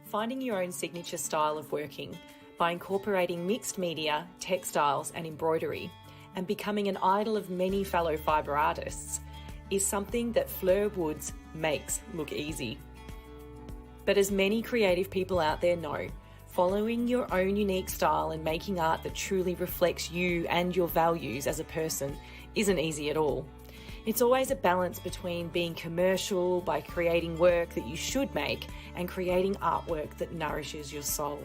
Finding your own signature style of working by incorporating mixed media, textiles and embroidery, and becoming an idol of many fellow Fibre artists is something that Fleur Woods makes look easy. But as many creative people out there know, following your own unique style and making art that truly reflects you and your values as a person isn't easy at all. It's always a balance between being commercial by creating work that you should make and creating artwork that nourishes your soul.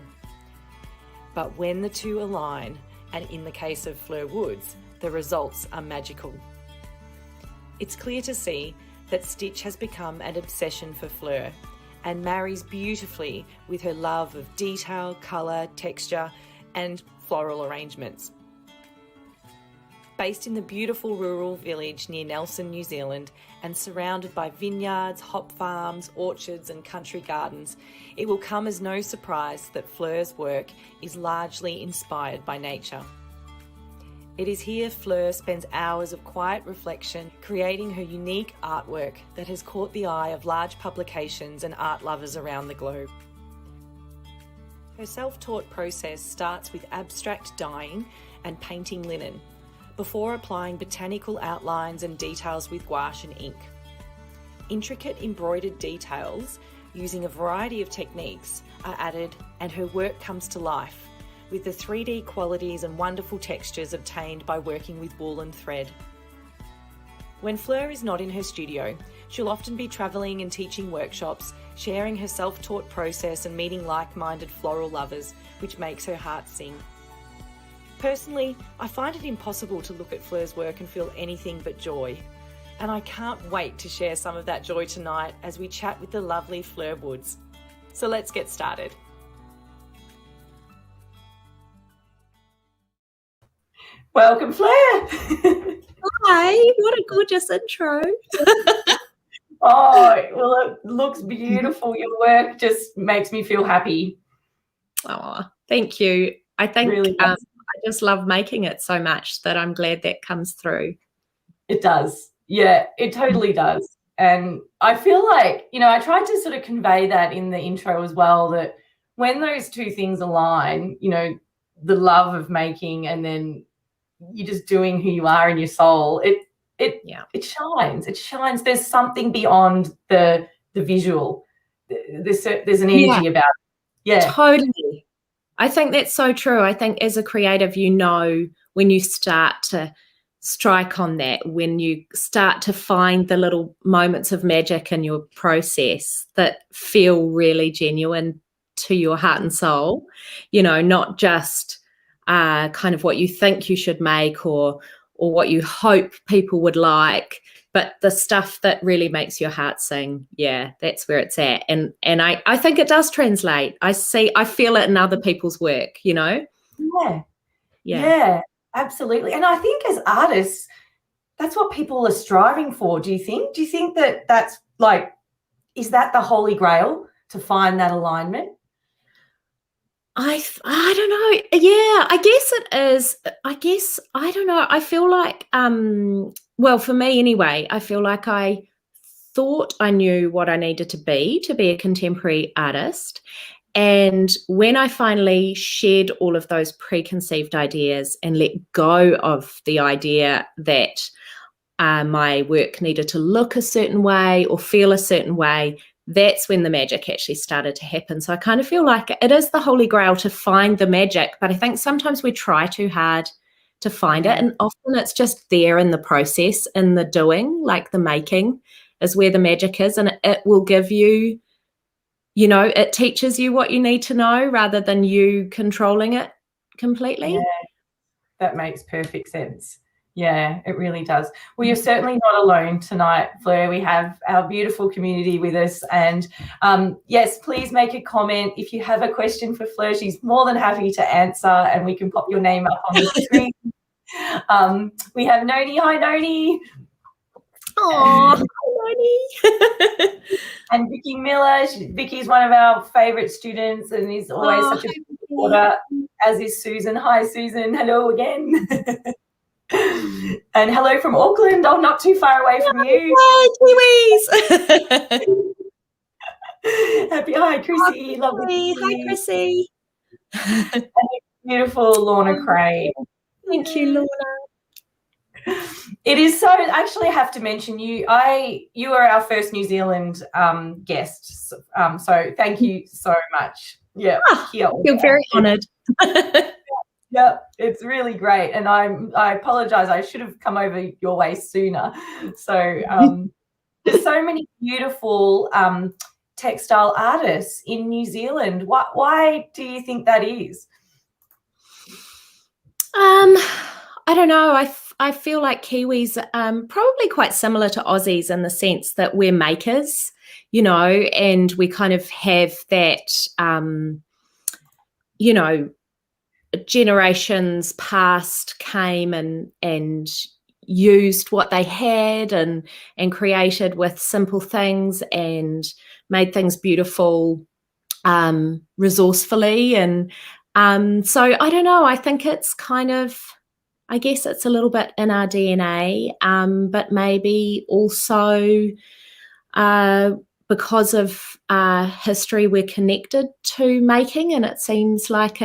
But when the two align, and in the case of Fleur Woods, the results are magical. It's clear to see that stitch has become an obsession for Fleur and marries beautifully with her love of detail, colour, texture and floral arrangements. Based in the beautiful rural village near Nelson, New Zealand, and surrounded by vineyards, hop farms, orchards and country gardens, it will come as no surprise that Fleur's work is largely inspired by nature. It is here Fleur spends hours of quiet reflection creating her unique artwork that has caught the eye of large publications and art lovers around the globe. Her self-taught process starts with abstract dyeing and painting linen, before applying botanical outlines and details with gouache and ink. Intricate embroidered details using a variety of techniques are added and her work comes to life with the 3D qualities and wonderful textures obtained by working with wool and thread. When Fleur is not in her studio, she'll often be travelling and teaching workshops, sharing her self-taught process and meeting like-minded floral lovers, which makes her heart sing. Personally, I find it impossible to look at Fleur's work and feel anything but joy. And I can't wait to share some of that joy tonight as we chat with the lovely Fleur Woods. So let's get started. Welcome, Fleur. Hi, what a gorgeous intro. Oh, well, it looks beautiful. Your work just makes me feel happy. Oh, thank you. I think really I just love making it so much that I'm glad that comes through. It does. Yeah, it totally does. And I feel like, I tried to sort of convey that in the intro as well, that when those two things align, the love of making and then you're just doing who you are in your soul, it shines. It shines. There's something beyond the visual. There's an energy about it. Yeah. Totally. I think that's so true. I think as a creative, when you start to strike on that, when you start to find the little moments of magic in your process that feel really genuine to your heart and soul, not just kind of what you think you should make or what you hope people would like, but the stuff that really makes your heart sing. Yeah, that's where it's at. And I think it does translate. I feel it in other people's work, Yeah, absolutely. And I think as artists, that's what people are striving for. Do you think that that's like, is that the holy grail to find that alignment? I don't know. Yeah, I guess it is. I guess, I don't know. I feel like, well, for me anyway, I feel like I thought I knew what I needed to be a contemporary artist. And when I finally shed all of those preconceived ideas and let go of the idea that my work needed to look a certain way or feel a certain way, that's when the magic actually started to happen. So I kind of feel like it is the holy grail to find the magic, but I think sometimes we try too hard to find it, and often it's just there in the process, in the doing, like the making is where the magic is, and it will give you, it teaches you what you need to know rather than you controlling it completely. Yeah, that makes perfect sense. Yeah, it really does. Well, you're certainly not alone tonight, Fleur. We have our beautiful community with us. And yes, please make a comment. If you have a question for Fleur, she's more than happy to answer, and we can pop your name up on the screen. We have Noni. Hi, Noni. Oh, Noni. And Vicky Miller. Vicky's one of our favourite students and is always such a supporter, as is Susan. Hi, Susan. Hello again. And hello from Auckland. I'm not too far away from you. Hi, Kiwis. Happy, hi, Chrissy. Lovely to see Hi, you. Chrissy. Beautiful Lorna Craig. Thank you, Lorna. It is so. Actually, I have to mention you. You are our first New Zealand guest. So thank you so much. Yeah, I feel very honoured. Yeah, it's really great, and I apologise. I should have come over your way sooner. So there's so many beautiful textile artists in New Zealand. Why do you think that is? I don't know. I feel like Kiwis probably quite similar to Aussies in the sense that we're makers, you know, and we kind of have that, you know, generations past came and used what they had and created with simple things and made things beautiful, resourcefully. And so I don't know, I think it's kind of, I guess it's a little bit in our DNA, but maybe also because of history, we're connected to making, and it seems like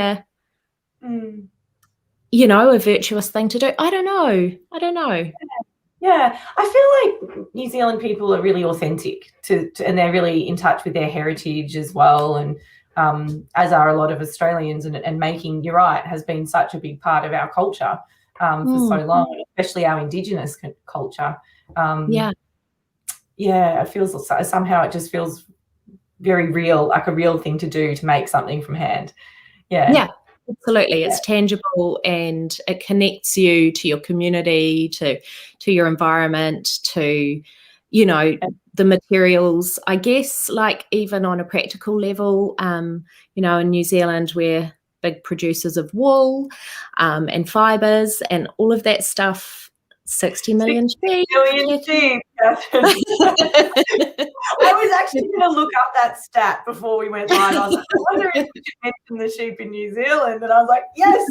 you know, a virtuous thing to do. I don't know. Yeah, I feel like New Zealand people are really authentic and they're really in touch with their heritage as well, and as are a lot of Australians. And making, you're right, has been such a big part of our culture for so long, especially our Indigenous culture. Yeah, it feels somehow it just feels very real, like a real thing to do, to make something from hand. Yeah, absolutely. It's tangible and it connects you to your community, to your environment, to, you know, the materials. I guess, like, even on a practical level, you know, in New Zealand we're big producers of wool and fibres and all of that stuff. 60 million sheep. 60 million sheep. I was actually going to look up that stat before we went live. I was like, I wonder if we should mention the sheep in New Zealand. And I was like, yes.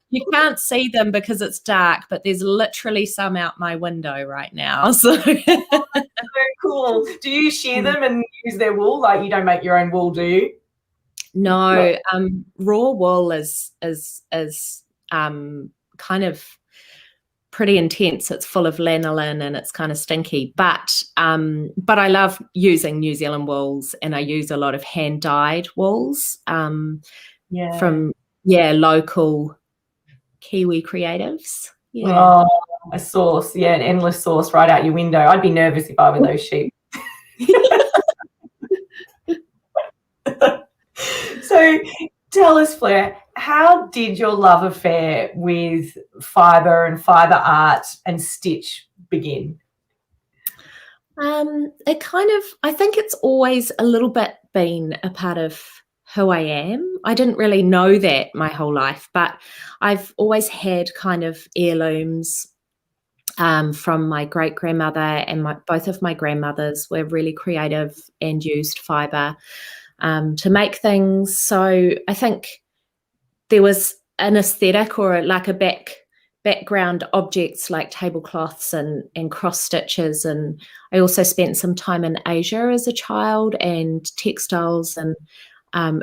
You can't see them because it's dark, but there's literally some out my window right now. So so cool. Do you shear them and use their wool? Like, you don't make your own wool, do you? No, raw wool is kind of pretty intense. It's full of lanolin and it's kind of stinky, but I love using New Zealand wools, and I use a lot of hand dyed wools from local Kiwi creatives. Oh, a source, an endless source right out your window. I'd be nervous if I were those sheep. So tell us, Fleur, how did your love affair with fibre and fibre art and stitch begin? It kind of, I think it's always a little bit been a part of who I am. I didn't really know that my whole life, but I've always had kind of heirlooms from my great-grandmother, and both of my grandmothers were really creative and used fibre to make things. So I think there was an aesthetic, or like a background objects like tablecloths and cross stitches. And I also spent some time in Asia as a child, and textiles and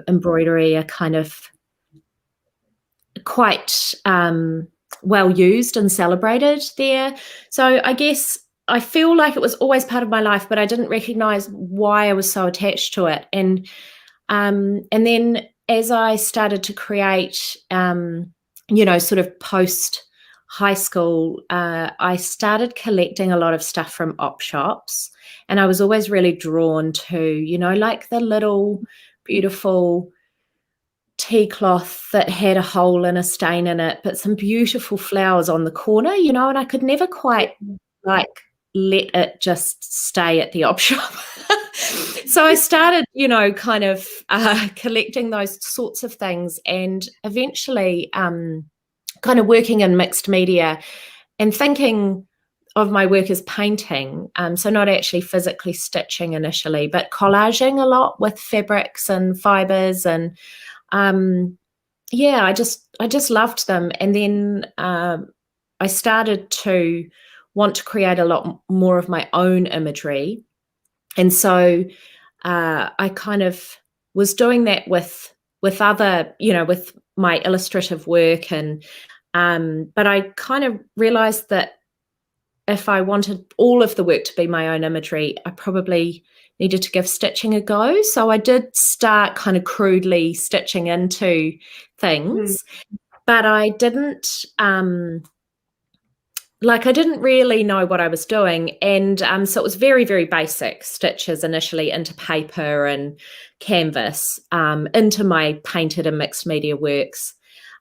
embroidery are kind of quite well used and celebrated there. So I guess I feel like it was always part of my life, but I didn't recognize why I was so attached to it. And then as I started to create, you know, sort of post high school, I started collecting a lot of stuff from op shops, and I was always really drawn to, you know, like the little beautiful tea cloth that had a hole and a stain in it, but some beautiful flowers on the corner, you know, and I could never quite like let it just stay at the op shop. So I started, you know, kind of collecting those sorts of things, and eventually kind of working in mixed media and thinking of my work as painting. So not actually physically stitching initially, but collaging a lot with fabrics and fibres. And I just loved them. And then I started to want to create a lot more of my own imagery. And so I kind of was doing that with other, with my illustrative work, and but I kind of realized that if I wanted all of the work to be my own imagery, I probably needed to give stitching a go. So I did start kind of crudely stitching into things, but I didn't I didn't really know what I was doing. And so it was very, very basic stitches initially into paper and canvas, into my painted and mixed media works.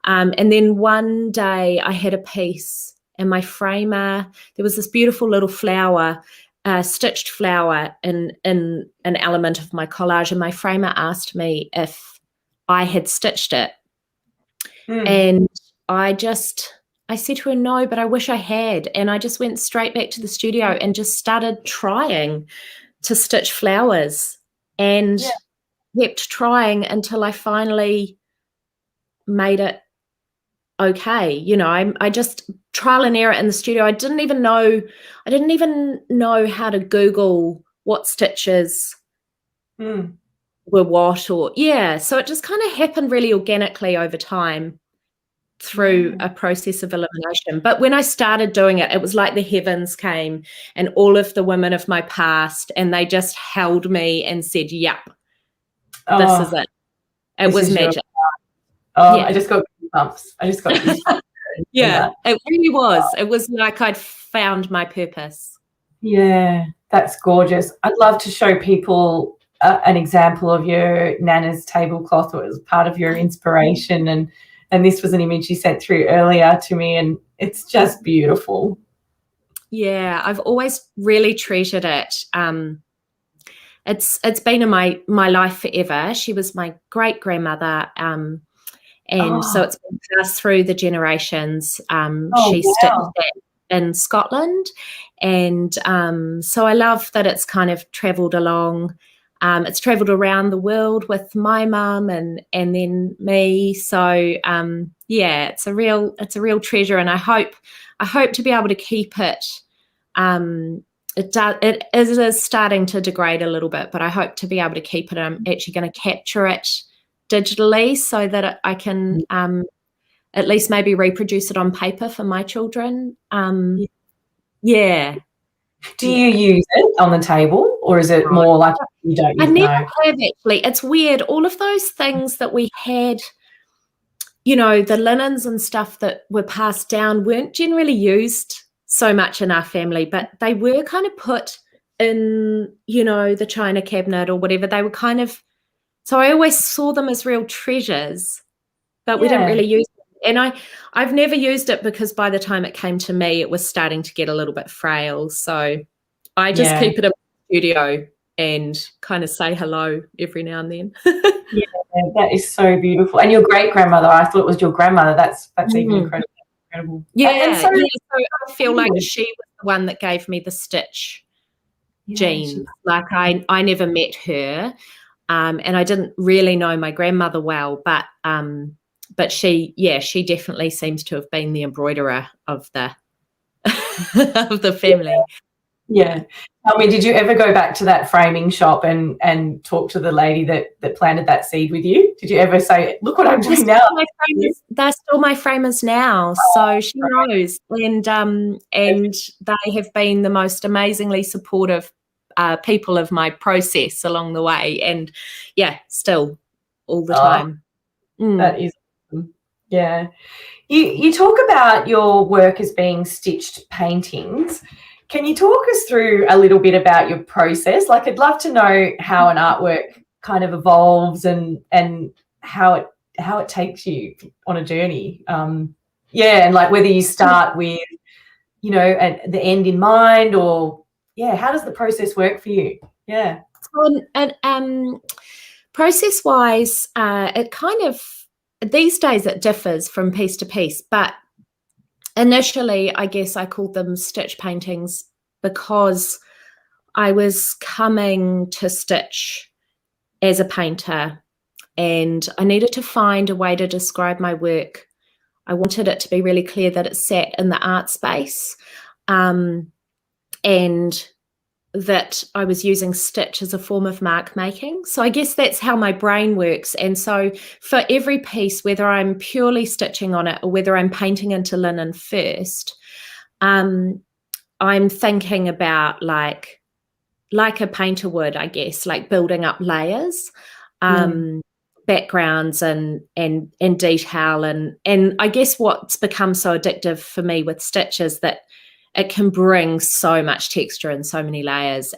And then one day I had a piece, and my framer, there was this beautiful little flower, stitched flower in an element of my collage, and my framer asked me if I had stitched it. And I said to her, no, but I wish I had. And I just went straight back to the studio and just started trying to stitch flowers, and kept trying until I finally made it okay. I just trial and error in the studio. I didn't even know how to Google what stitches were what, so it just kind of happened really organically over time through a process of elimination. But when I started doing it, it was like the heavens came and all of the women of my past, and they just held me and said, yep, this is it. It was magic. I just got goosebumps. Yeah, it really was. It was like I'd found my purpose. Yeah, that's gorgeous. I'd love to show people an example of your Nana's tablecloth. It was part of your inspiration, and this was an image you sent through earlier to me, and it's just beautiful. Yeah, I've always really treasured it. It's been in my life forever. She was my great-grandmother, so it's been passed through the generations. She stitched that in Scotland, and so I love that it's kind of travelled along. It's travelled around the world with my mum and then me. So it's a real treasure, and I hope to be able to keep it. It is starting to degrade a little bit, but I hope to be able to keep it. I'm actually going to capture it digitally so that I can at least maybe reproduce it on paper for my children. Do you use it on the table, or is it more like you don't use it? I never have, actually. It's weird. All of those things that we had, the linens and stuff that were passed down weren't generally used so much in our family, but they were kind of put in, the china cabinet or whatever. They were kind of, so I always saw them as real treasures, but we didn't really use them. And I've never used it because by the time it came to me, it was starting to get a little bit frail. So I just keep it in the studio and kind of say hello every now and then. That is so beautiful. And your great-grandmother, I thought it was your grandmother. That's even incredible. Yeah, so I feel like she was the one that gave me the stitch gene. Like I never met her, and I didn't really know my grandmother well, but she definitely seems to have been the embroiderer of the of the family. Yeah. I mean, did you ever go back to that framing shop and talk to the lady that planted that seed with you? Did you ever say, look what I'm doing now? They're still my framers now, so she knows. And they have been the most amazingly supportive people of my process along the way. And, still all the time. That is awesome. Yeah. You talk about your work as being stitched paintings. Can you talk us through a little bit about your process? Like, I'd love to know how an artwork kind of evolves and how it takes you on a journey. And like whether you start with, at the end in mind, or how does the process work for you? Yeah. Process-wise, it kind of, these days it differs from piece to piece, but initially, I guess I called them stitch paintings because I was coming to stitch as a painter, and I needed to find a way to describe my work. I wanted it to be really clear that it sat in the art space, and that I was using stitch as a form of mark making. So I guess that's how my brain works. And so for every piece, whether I'm purely stitching on it or whether I'm painting into linen first, I'm thinking about like a painter would, I guess, like building up layers, backgrounds and detail. And I guess what's become so addictive for me with stitch is that it can bring so much texture and so many layers.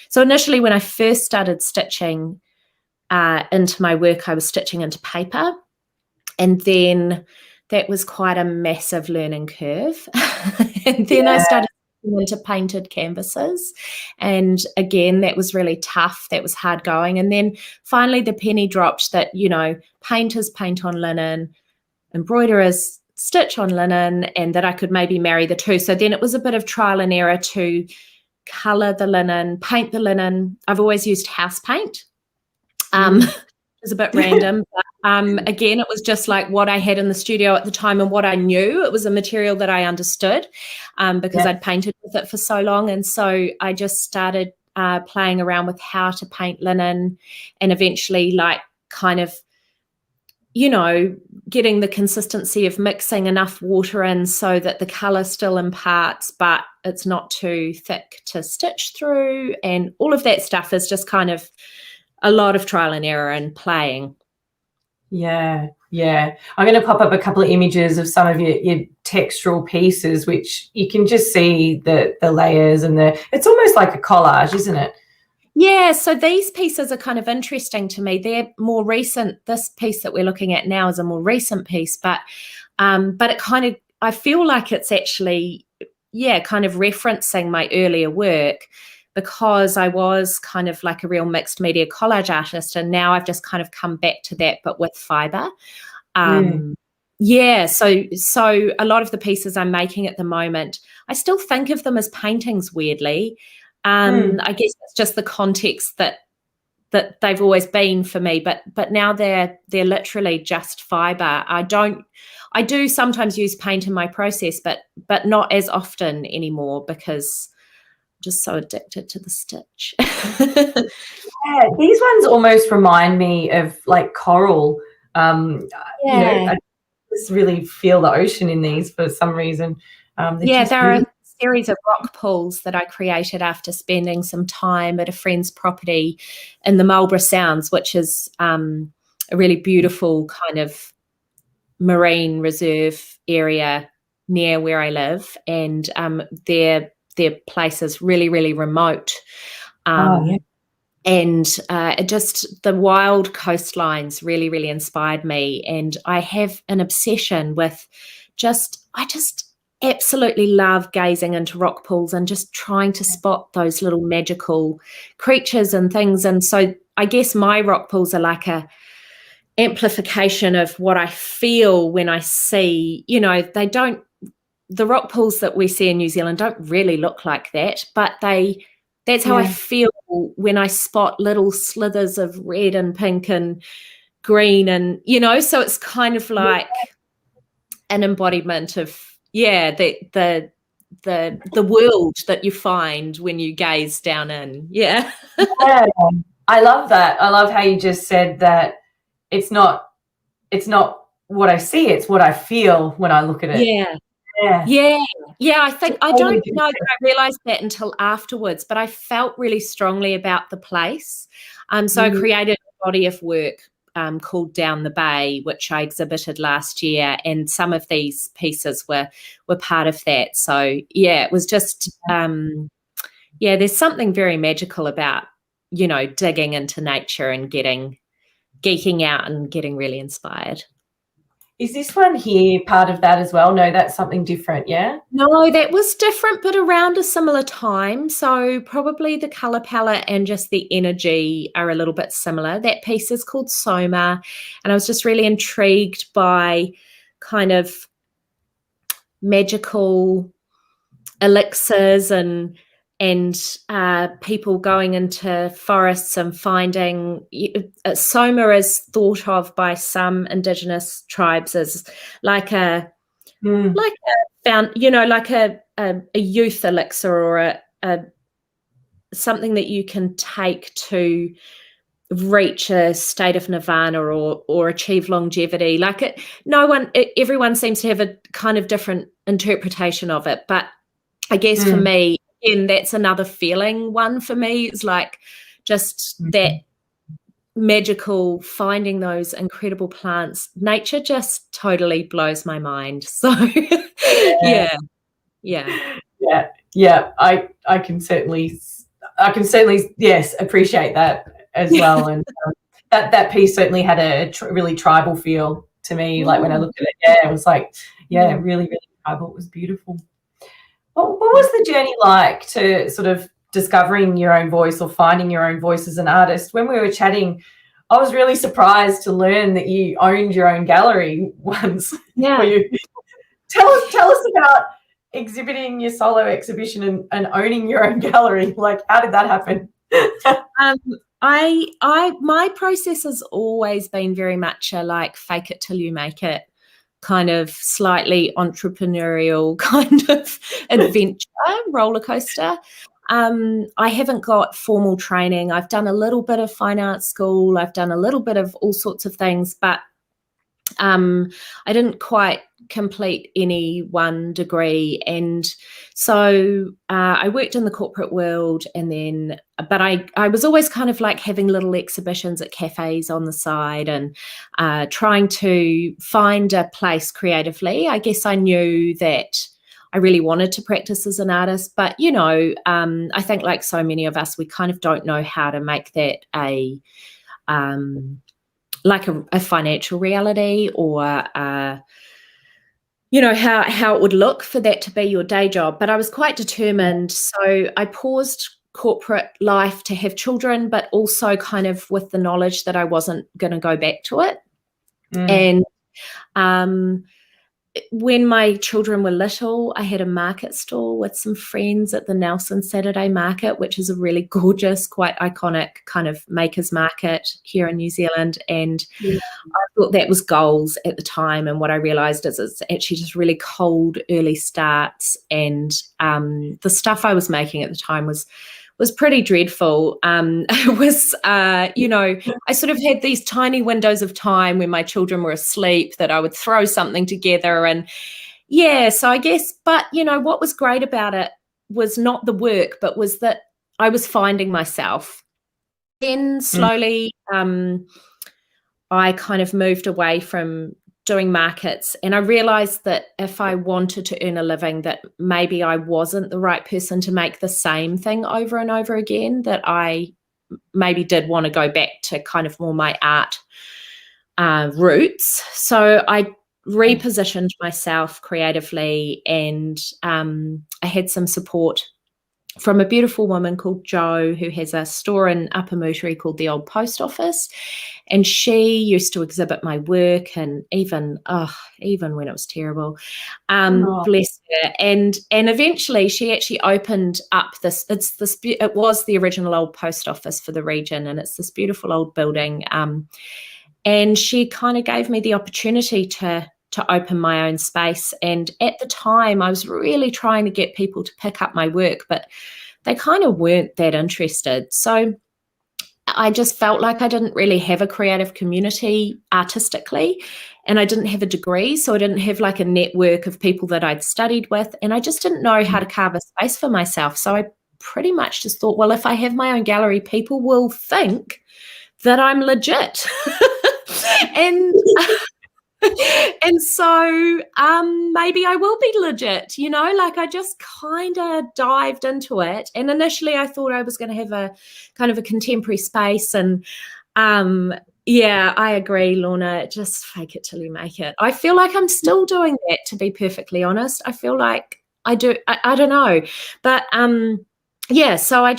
So initially when I first started stitching into my work, I was stitching into paper, and then that was quite a massive learning curve. And then I started into painted canvases, and again that was really tough, that was hard going. And then finally the penny dropped that, you know, painters paint on linen, embroiderers stitch on linen, and that I could maybe marry the two. So then it was a bit of trial and error to colour the linen, paint the linen. I've always used house paint. It was a bit random, but again, it was just like what I had in the studio at the time and what I knew. It was a material that I understood because I'd painted with it for so long. And so I just started playing around with how to paint linen, and eventually like kind of, you know, getting the consistency of mixing enough water in so that the colour still imparts, but it's not too thick to stitch through. And all of that stuff is just kind of a lot of trial and error and playing. Yeah. I'm going to pop up a couple of images of some of your textural pieces, which you can just see the layers and it's almost like a collage, isn't it? Yeah, so these pieces are kind of interesting to me. They're more recent. This piece that we're looking at now is a more recent piece, but it kind of, I feel like it's actually, kind of referencing my earlier work, because I was kind of like a real mixed media collage artist, and now I've just kind of come back to that, but with fibre. Yeah, so a lot of the pieces I'm making at the moment, I still think of them as paintings, weirdly. I guess it's just the context that they've always been for me, but now they're literally just fibre. I do sometimes use paint in my process, but not as often anymore, because I'm just so addicted to the stitch. Yeah, these ones almost remind me of like coral. You know, I just really feel the ocean in these for some reason. There are a series of rock pools that I created after spending some time at a friend's property in the Marlborough Sounds, which is a really beautiful kind of marine reserve area near where I live, and their place is really, really remote. And just the wild coastlines really, really inspired me. And I have an obsession with I just absolutely love gazing into rock pools and just trying to spot those little magical creatures and things. And so I guess my rock pools are like a amplification of what I feel when I see, you know, the rock pools that we see in New Zealand don't really look like that, but that's how I feel when I spot little slithers of red and pink and green, and, you know, so it's kind of like an embodiment of, the world that you find when you gaze down in. Yeah. I love that. I love how you just said that it's not what I see, it's what I feel when I look at it. I think I don't know that I realized that until afterwards, but I felt really strongly about the place. So I created a body of work called Down the Bay, which I exhibited last year, and some of these pieces were part of that. So it was just there's something very magical about, you know, digging into nature and geeking out and getting really inspired. Is this one here part of that as well? No, that's something different, yeah? No, that was different, but around a similar time. So probably the colour palette and just the energy are a little bit similar. That piece is called Soma, and I was just really intrigued by kind of magical elixirs and people going into forests and finding. Soma is thought of by some Indigenous tribes as like a youth elixir, or a something that you can take to reach a state of nirvana or achieve longevity. Like everyone seems to have a kind of different interpretation of it, but I guess for me, again, that's another feeling one for me. It's like just that magical, finding those incredible plants. Nature just totally blows my mind. So yeah. I can certainly yes appreciate that as well. And that piece certainly had a really tribal feel to me. Like when I looked at it, it was like really, really tribal. It was beautiful. What was the journey like to sort of discovering your own voice or finding your own voice as an artist? When we were chatting, I was really surprised to learn that you owned your own gallery once. Yeah. Tell us about exhibiting your solo exhibition and owning your own gallery. Like, how did that happen? My process has always been very much a like fake it till you make it kind of slightly entrepreneurial kind of adventure roller coaster. I haven't got formal training. I've done a little bit of fine art school. I've done a little bit of all sorts of things, but I didn't quite complete any one degree. And so I worked in the corporate world but I was always kind of like having little exhibitions at cafes on the side and trying to find a place creatively. I guess I knew that I really wanted to practice as an artist, but, I think like so many of us, we kind of don't know how to make that a financial reality or, how it would look for that to be your day job. But I was quite determined. So I paused corporate life to have children, but also kind of with the knowledge that I wasn't going to go back to it. And when my children were little, I had a market stall with some friends at the Nelson Saturday Market, which is a really gorgeous, quite iconic kind of makers market here in New Zealand. And I thought that was goals at the time. And what I realized is it's actually just really cold early starts. And the stuff I was making at the time was pretty dreadful. It was, I sort of had these tiny windows of time when my children were asleep that I would throw something together. And so I guess, but, what was great about it was not the work, but was that I was finding myself. Then slowly I kind of moved away from doing markets, and I realized that if I wanted to earn a living, that maybe I wasn't the right person to make the same thing over and over again, that I maybe did want to go back to kind of more my art roots. So I repositioned myself creatively, and I had some support from a beautiful woman called Jo, who has a store in Upper Moutere called the Old Post Office. And she used to exhibit my work, and even when it was terrible, bless her. And eventually she actually opened up this, it was the original old post office for the region, and it's this beautiful old building. And she kind of gave me the opportunity to open my own space. And at the time I was really trying to get people to pick up my work, but they kind of weren't that interested. So I just felt like I didn't really have a creative community artistically, and I didn't have a degree. So I didn't have like a network of people that I'd studied with, and I just didn't know how to carve a space for myself. So I pretty much just thought, well, if I have my own gallery, people will think that I'm legit. And so maybe I will be legit, like I just kind of dived into it. And initially I thought I was going to have a kind of a contemporary space. And I agree, Lorna, just fake it till you make it. I feel like I'm still doing that, to be perfectly honest. I feel like I do. I don't know. But so I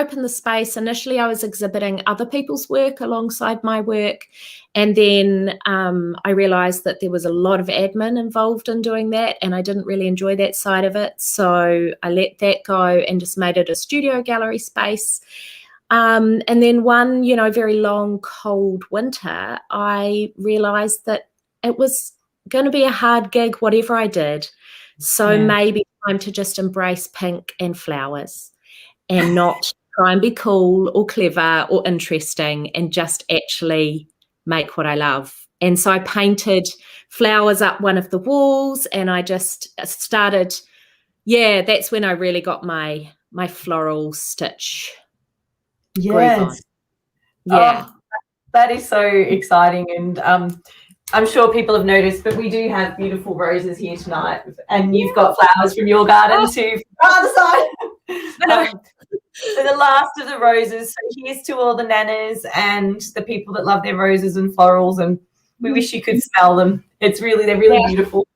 opened the space. Initially, I was exhibiting other people's work alongside my work. And then I realized that there was a lot of admin involved in doing that, and I didn't really enjoy that side of it. So I let that go and just made it a studio gallery space. And then one, very long, cold winter, I realized that it was going to be a hard gig, whatever I did. So maybe time to just embrace pink and flowers. and not try and be cool or clever or interesting, and just actually make what I love. And so I painted flowers up one of the walls, and I just started, that's when I really got my floral stitch groove on. Yes. Oh, that is so exciting. And I'm sure people have noticed, but we do have beautiful roses here tonight, and you've got flowers from your garden too, from the other side. So the last of the roses. So here's to all the nanas and the people that love their roses and florals, and we wish you could smell them. They're really beautiful.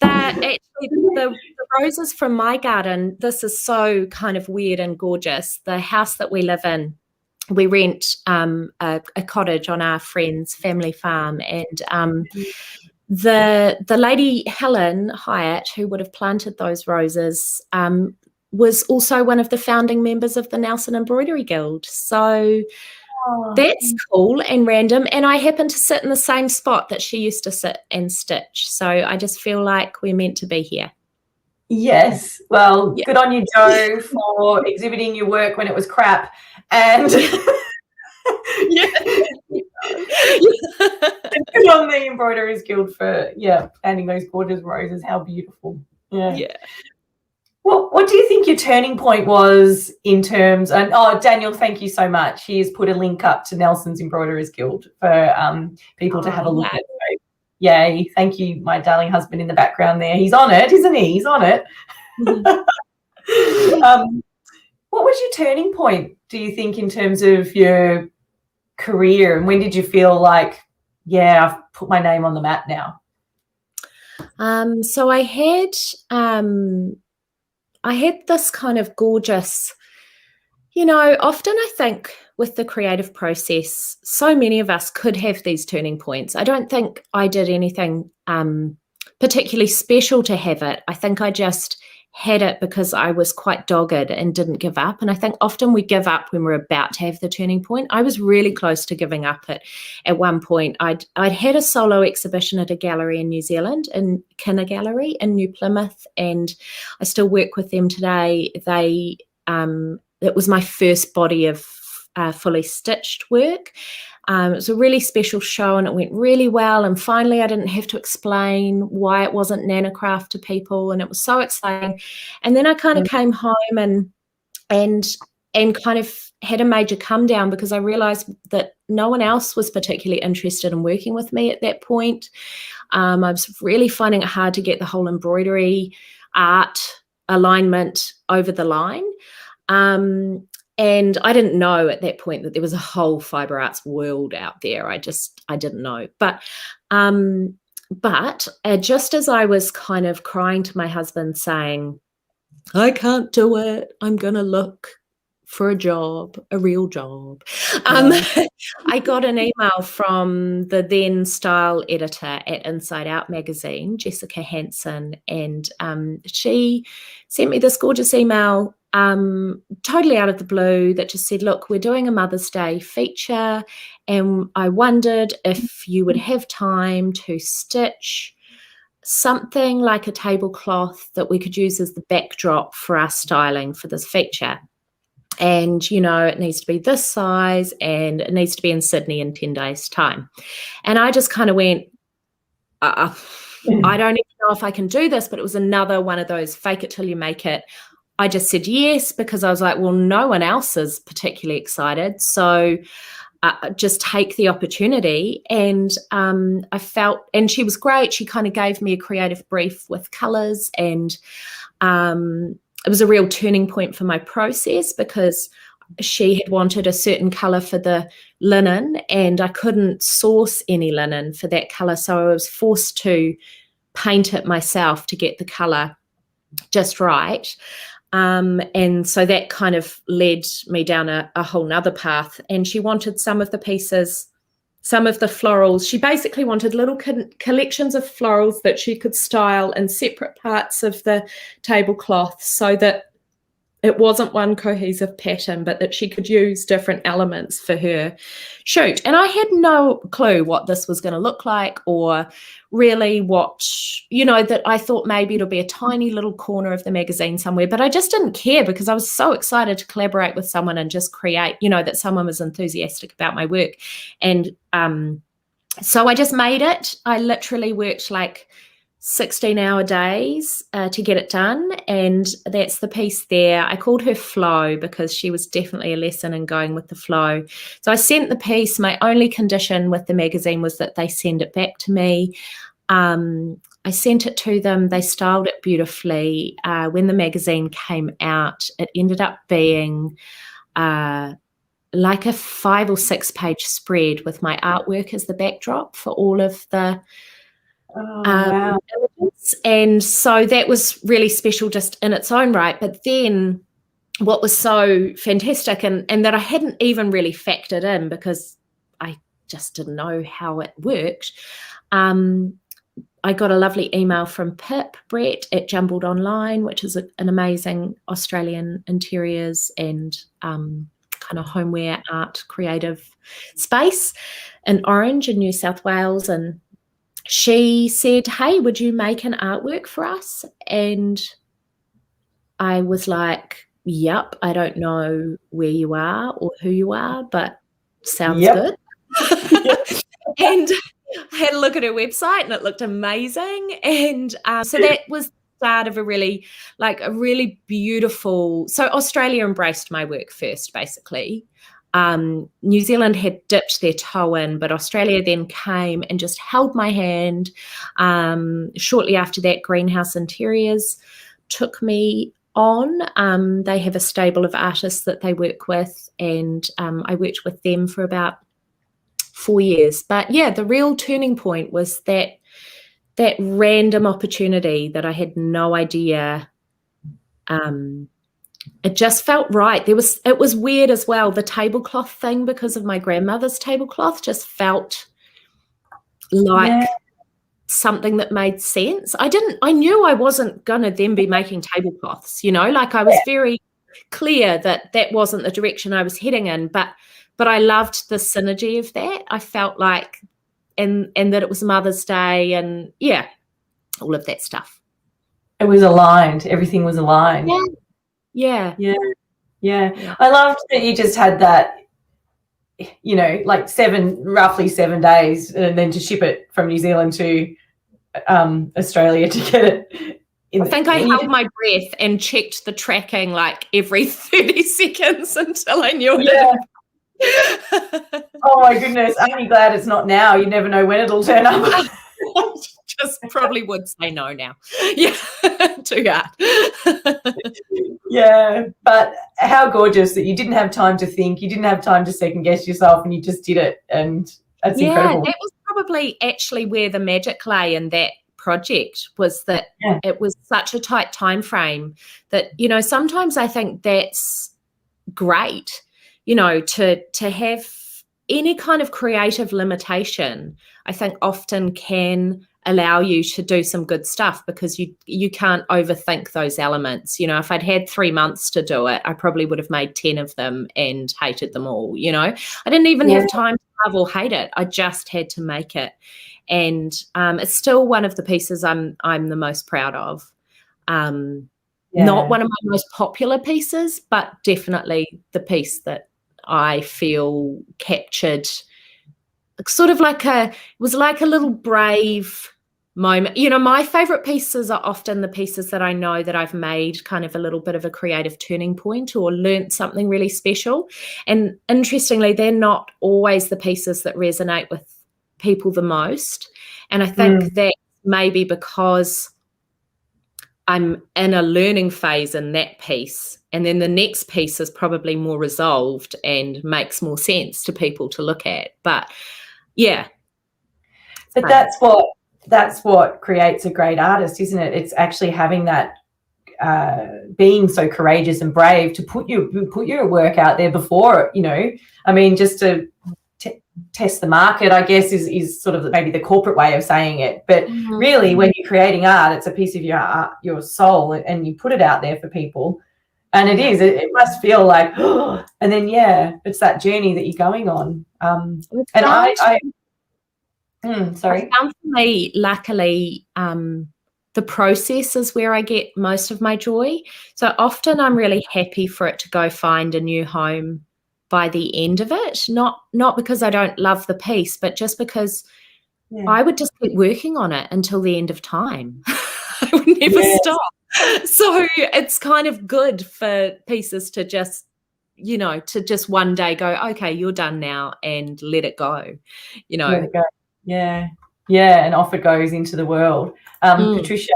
Actually, the roses from my garden, this is so kind of weird and gorgeous. The house that we live in, we rent a cottage on our friend's family farm, and the lady Helen Hyatt, who would have planted those roses, was also one of the founding members of the Nelson Embroidery Guild. So that's cool and random. And I happen to sit in the same spot that she used to sit and stitch. So I just feel like we're meant to be here. Yes. Well, good on you, Jo, for exhibiting your work when it was crap. And good on the Embroiderers Guild for planting those gorgeous roses. How beautiful. Yeah. Well, what do you think your turning point was in terms? And Daniel, thank you so much. He has put a link up to Nelson's Embroiderers Guild for people to have a look at. So, yay! Thank you, my darling husband in the background there. He's on it, isn't he? He's on it. What was your turning point, do you think, in terms of your career, and when did you feel like, I've put my name on the map now? So I had this kind of gorgeous, often I think with the creative process, so many of us could have these turning points. I don't think I did anything particularly special to have it. I think I just had it because I was quite dogged and didn't give up. And I think often we give up when we're about to have the turning point. I was really close to giving up at one point. I'd had a solo exhibition at a gallery in New Zealand, in Kinner Gallery in New Plymouth, and I still work with them today. It was my first body of fully stitched work. It was a really special show, and it went really well, and finally I didn't have to explain why it wasn't nanocraft to people, and it was so exciting. And then I kind of came home and kind of had a major come down, because I realized that no one else was particularly interested in working with me at that point. I was really finding it hard to get the whole embroidery art alignment over the line. And I didn't know at that point that there was a whole fibre arts world out there. I didn't know. But just as I was kind of crying to my husband saying, I can't do it, I'm going to look for a job, a real job. I got an email from the then style editor at Inside Out magazine, Jessica Hansen, and she sent me this gorgeous email totally out of the blue that just said, look, we're doing a Mother's Day feature, and I wondered if you would have time to stitch something like a tablecloth that we could use as the backdrop for our styling for this feature. And, it needs to be this size, and it needs to be in Sydney in 10 days' time. And I just kind of went, I don't even know if I can do this, but it was another one of those fake it till you make it. I just said yes, because I was like, well, no one else is particularly excited. So just take the opportunity. And I felt, and she was great. She kind of gave me a creative brief with colours, and it was a real turning point for my process, because she had wanted a certain colour for the linen, and I couldn't source any linen for that colour. So I was forced to paint it myself to get the colour just right. And so that kind of led me down a whole nother path. And she wanted some of the pieces, some of the florals. She basically wanted little collections of florals that she could style in separate parts of the tablecloth, so that it wasn't one cohesive pattern, but that she could use different elements for her shoot. And I had no clue what this was going to look like, or really what, that I thought maybe it'll be a tiny little corner of the magazine somewhere, but I just didn't care because I was so excited to collaborate with someone and just create, that someone was enthusiastic about my work. And so I just made it. I literally worked like 16-hour days to get it done, and that's the piece there. I called her Flow because she was definitely a lesson in going with the flow. So I sent the piece. My only condition with the magazine was that they send it back to me. I sent it to them. They styled it beautifully. When the magazine came out, it ended up being like a 5 or 6 page spread with my artwork as the backdrop for all of the wow. images. And so that was really special just in its own right. But then what was so fantastic, and that I hadn't even really factored in because I just didn't know how it worked, I got a lovely email from Brett at Jumbled Online, which is an amazing Australian interiors and kind of homeware art creative space in Orange in New South Wales. And she said, hey, would you make an artwork for us? And I was like, yep, I don't know where you are or who you are, but sounds good. And I had a look at her website and it looked amazing. And so that was the start of a really beautiful, so Australia embraced my work first, basically. New Zealand had dipped their toe in, but Australia then came and just held my hand. Shortly after that, Greenhouse Interiors took me on. They have a stable of artists that they work with, and I worked with them for about 4 years. But yeah, the real turning point was that random opportunity that I had no idea. It just felt right. It was weird as well. The tablecloth thing, because of my grandmother's tablecloth, just felt like something that made sense. I knew I wasn't gonna then be making tablecloths, like I was very clear that wasn't the direction I was heading in, but I loved the synergy of that. I felt like, and that it was Mother's Day, and all of that stuff. It was aligned. Everything was aligned. Yeah. I loved that you just had that, like roughly 7 days, and then to ship it from New Zealand to Australia to get it. I think I held my breath and checked the tracking like every 30 seconds until I knew it. Oh my goodness, aren't you glad it's not now? You never know when it'll turn up. Just probably would say no now. Too hard. But how gorgeous that you didn't have time to think, you didn't have time to second guess yourself, and you just did it, and that's incredible. That was probably actually where the magic lay in that project, was that it was such a tight time frame that sometimes I think that's great, to have any kind of creative limitation. I think often can allow you to do some good stuff because you can't overthink those elements. If I'd had 3 months to do it, I probably would have made 10 of them and hated them all. I didn't even have time to love or hate it. I just had to make it. And it's still one of the pieces I'm the most proud of. Not one of my most popular pieces, but definitely the piece that I feel captured sort of it was like a little brave moment. My favorite pieces are often the pieces that I know that I've made kind of a little bit of a creative turning point or learnt something really special. And interestingly, they're not always the pieces that resonate with people the most. And I think that maybe because I'm in a learning phase in that piece, and then the next piece is probably more resolved and makes more sense to people to look at. But but that's what creates a great artist, isn't it? It's actually having that being so courageous and brave to put your work out there before, just to test the market, I guess, is sort of maybe the corporate way of saying it. But really, when you're creating art, it's a piece of your soul, and you put it out there for people. And it is. It must feel like, oh, and then it's that journey that you're going on. And sorry. I found for me, luckily, the process is where I get most of my joy. So often I'm really happy for it to go find a new home by the end of it. Not because I don't love the piece, but just because I would just keep working on it until the end of time. I would never stop. So it's kind of good for pieces to just, to just one day go, okay, you're done now, and let it go, Let it go. Yeah. And off it goes into the world. Patricia,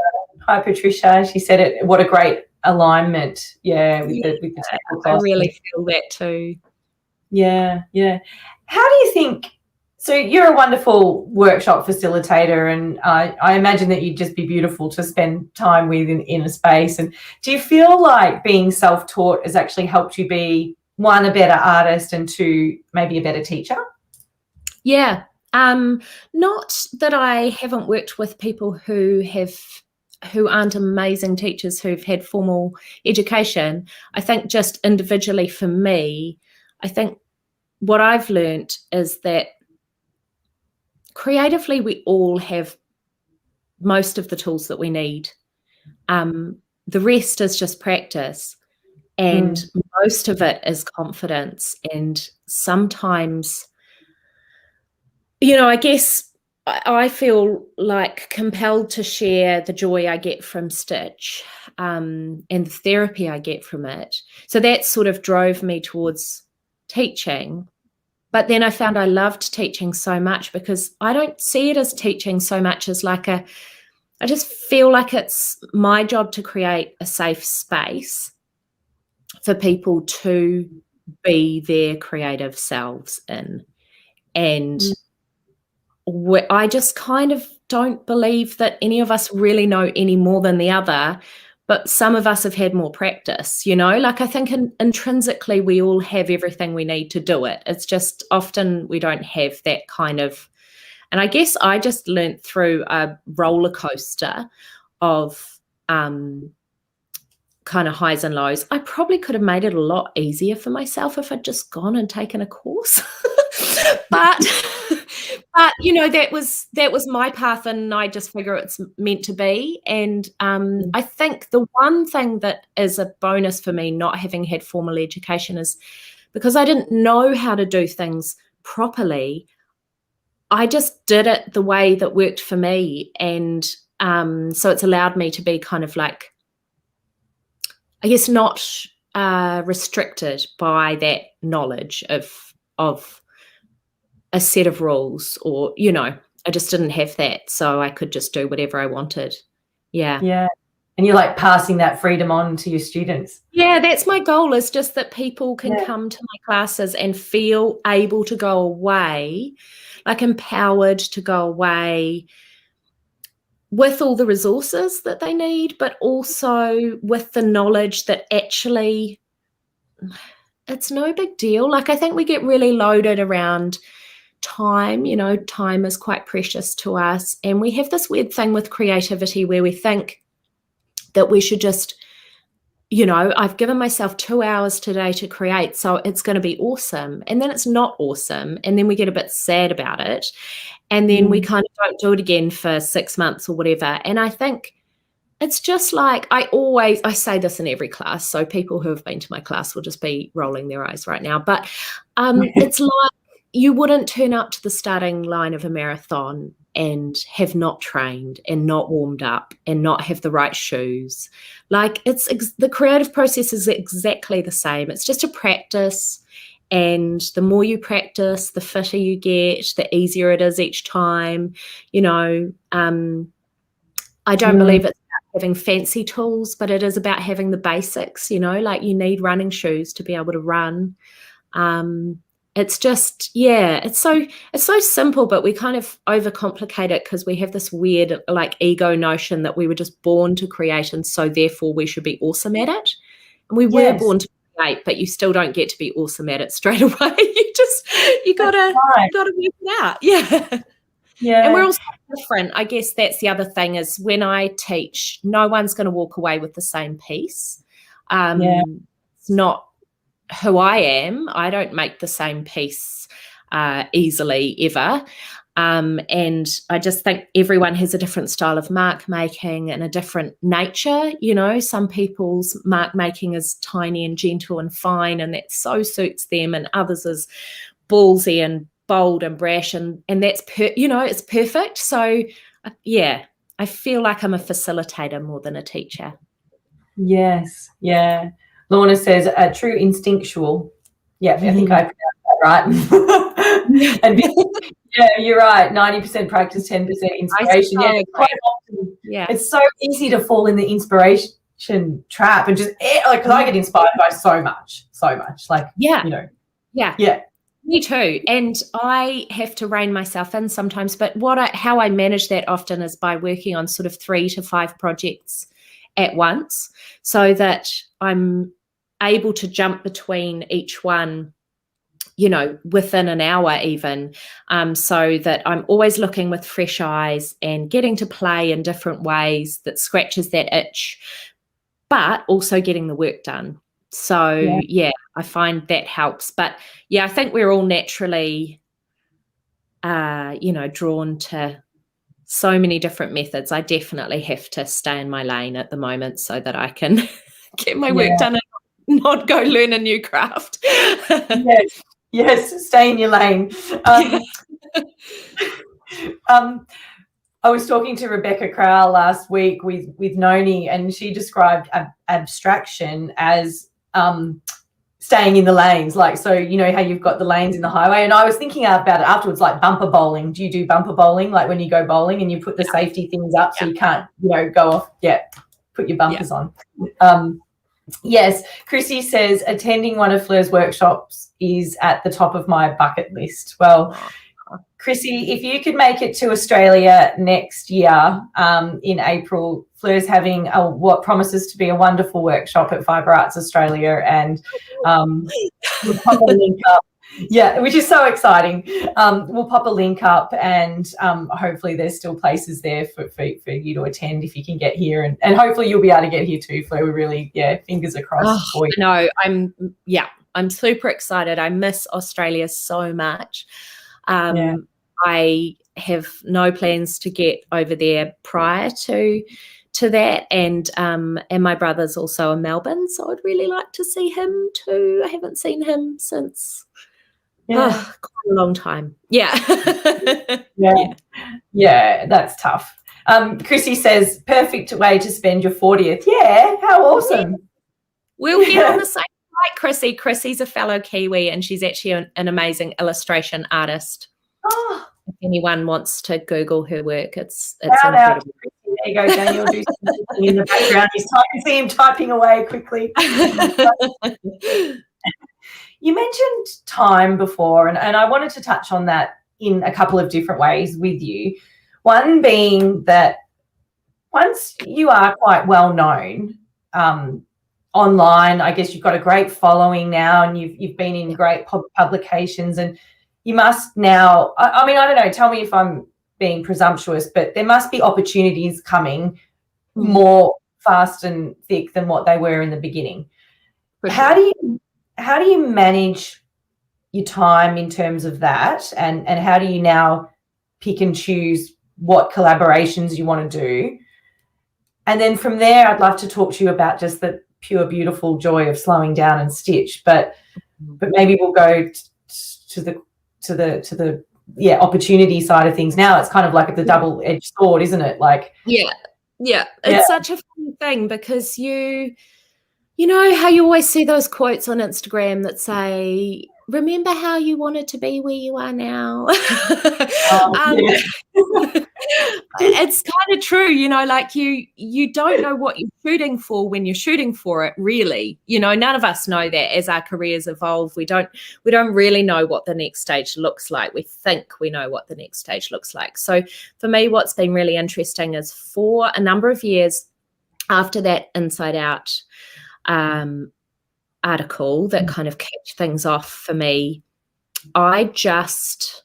hi Patricia. She said it. What a great alignment. Yeah, with the I really feel that too. Yeah. How do you think? So you're a wonderful workshop facilitator, and I imagine that you'd just be beautiful to spend time with in a space. And do you feel like being self-taught has actually helped you be, one, a better artist, and two, maybe a better teacher? Yeah. Not that I haven't worked with people who aren't amazing teachers who've had formal education. I think just individually for me, I think what I've learned is that creatively we all have most of the tools that we need. The rest is just practice, and most of it is confidence. And sometimes, I guess I feel like compelled to share the joy I get from Stitch, and the therapy I get from it. So that sort of drove me towards teaching. But then I found I loved teaching so much because I don't see it as teaching so much as I just feel like it's my job to create a safe space for people to be their creative selves in. And I just kind of don't believe that any of us really know any more than the other, but some of us have had more practice, I think intrinsically we all have everything we need to do it. It's just often we don't have that kind of, and I guess I just learnt through a roller coaster of kind of highs and lows. I probably could have made it a lot easier for myself if I'd just gone and taken a course. But that was my path, and I just figure it's meant to be. And I think the one thing that is a bonus for me not having had formal education is because I didn't know how to do things properly, I just did it the way that worked for me. And so it's allowed me to be kind of like, I guess, not restricted by that knowledge of a set of rules, or I just didn't have that, so I could just do whatever I wanted. Yeah. And you're like passing that freedom on to your students. Yeah, that's my goal, is just that people can come to my classes and feel able to go away, like empowered to go away with all the resources that they need, but also with the knowledge that actually it's no big deal. Like, I think we get really loaded around time. Time is quite precious to us, and we have this weird thing with creativity where we think that we should just, I've given myself 2 hours today to create, so it's going to be awesome, and then it's not awesome, and then we get a bit sad about it, and then we kind of don't do it again for 6 months or whatever. And I think it's just like, I say this in every class, so people who have been to my class will just be rolling their eyes right now, but it's like, you wouldn't turn up to the starting line of a marathon and have not trained and not warmed up and not have the right shoes. Like, the creative process is exactly the same. It's just a practice, and the more you practice, the fitter you get, the easier it is each time. I don't believe it's about having fancy tools, but it is about having the basics. Like, you need running shoes to be able to run. It's just, it's so simple, but we kind of overcomplicate it because we have this weird like ego notion that we were just born to create, and so therefore we should be awesome at it. And we were born to create, but you still don't get to be awesome at it straight away. you gotta work it out. Yeah. And we're all so different. I guess that's the other thing, is when I teach, no one's going to walk away with the same piece. It's not who I am. I don't make the same piece easily ever. And I just think everyone has a different style of mark making and a different nature. You know, some people's mark making is tiny and gentle and fine, and that so suits them, and others is ballsy and bold and brash, and that's it's perfect. So yeah, I feel like I'm a facilitator more than a teacher. Yes, yeah. Lorna says a true instinctual. Yeah, I think I pronounced that right. And yeah, you're right. 90% practice, 10% inspiration. Yeah, quite often, it's so easy to fall in the inspiration trap and just because I get inspired by so much. Like Me too. And I have to rein myself in sometimes. But how I manage that often is by working on sort of 3 to 5 projects at once, so that I'm able to jump between each one, within an hour even, so that I'm always looking with fresh eyes and getting to play in different ways that scratches that itch, but also getting the work done. So, I find that helps. But, I think we're all naturally, drawn to so many different methods. I definitely have to stay in my lane at the moment so that I can get my work done and not go learn a new craft. Yes, stay in your lane. I was talking to Rebecca Crowell last week with Noni, and she described abstraction as staying in the lanes. Like, so you know how you've got the lanes in the highway, and I was thinking about it afterwards, like bumper bowling. Do you do bumper bowling, like when you go bowling and you put the safety things up so you can't, go off? Yeah, put your bumpers on. Yes, Chrissy says attending one of Fleur's workshops is at the top of my bucket list. Well, Chrissy, if you could make it to Australia next year in April, Fleur's having what promises to be a wonderful workshop at Fibre Arts Australia, and we'll pop a link up. Yeah, which is so exciting. We'll pop a link up, and hopefully there's still places there for you to attend if you can get here, and hopefully you'll be able to get here too, Fleur. We're really, fingers crossed for you. No, I'm super excited. I miss Australia so much. I have no plans to get over there prior to that, and my brother's also in Melbourne, so I'd really like to see him too. I haven't seen him since quite a long time. Yeah, that's tough. Chrissy says perfect way to spend your 40th. Yeah, how awesome. We'll get on the same flight, Chrissy. Chrissy's a fellow Kiwi, and she's actually an amazing illustration artist. Oh. If anyone wants to Google her work, it's incredible. Out. There you go, Daniel. Do something in the background. I can see him typing away quickly. You mentioned time before, and I wanted to touch on that in a couple of different ways with you. One being that once you are quite well known online, I guess you've got a great following now, and you've been in great publications, and you must now, I mean, I don't know, tell me if I'm being presumptuous, but there must be opportunities coming more fast and thick than what they were in the beginning. Sure. How do you manage your time in terms of that, and how do you now pick and choose what collaborations you want to do? And then from there, I'd love to talk to you about just the pure, beautiful joy of slowing down and stitch, but maybe we'll go to the opportunity side of things now. It's kind of like the double-edged sword, isn't it? Like it's such a fun thing, because you know how you always see those quotes on Instagram that say, remember how you wanted to be where you are now? It's kind of true, like you don't know what you're shooting for when you're shooting for it, really. None of us know that. As our careers evolve, we don't really know what the next stage looks like. We think we know what the next stage looks like. So for me, what's been really interesting is, for a number of years after that Inside Out article that kind of kicked things off for me, I just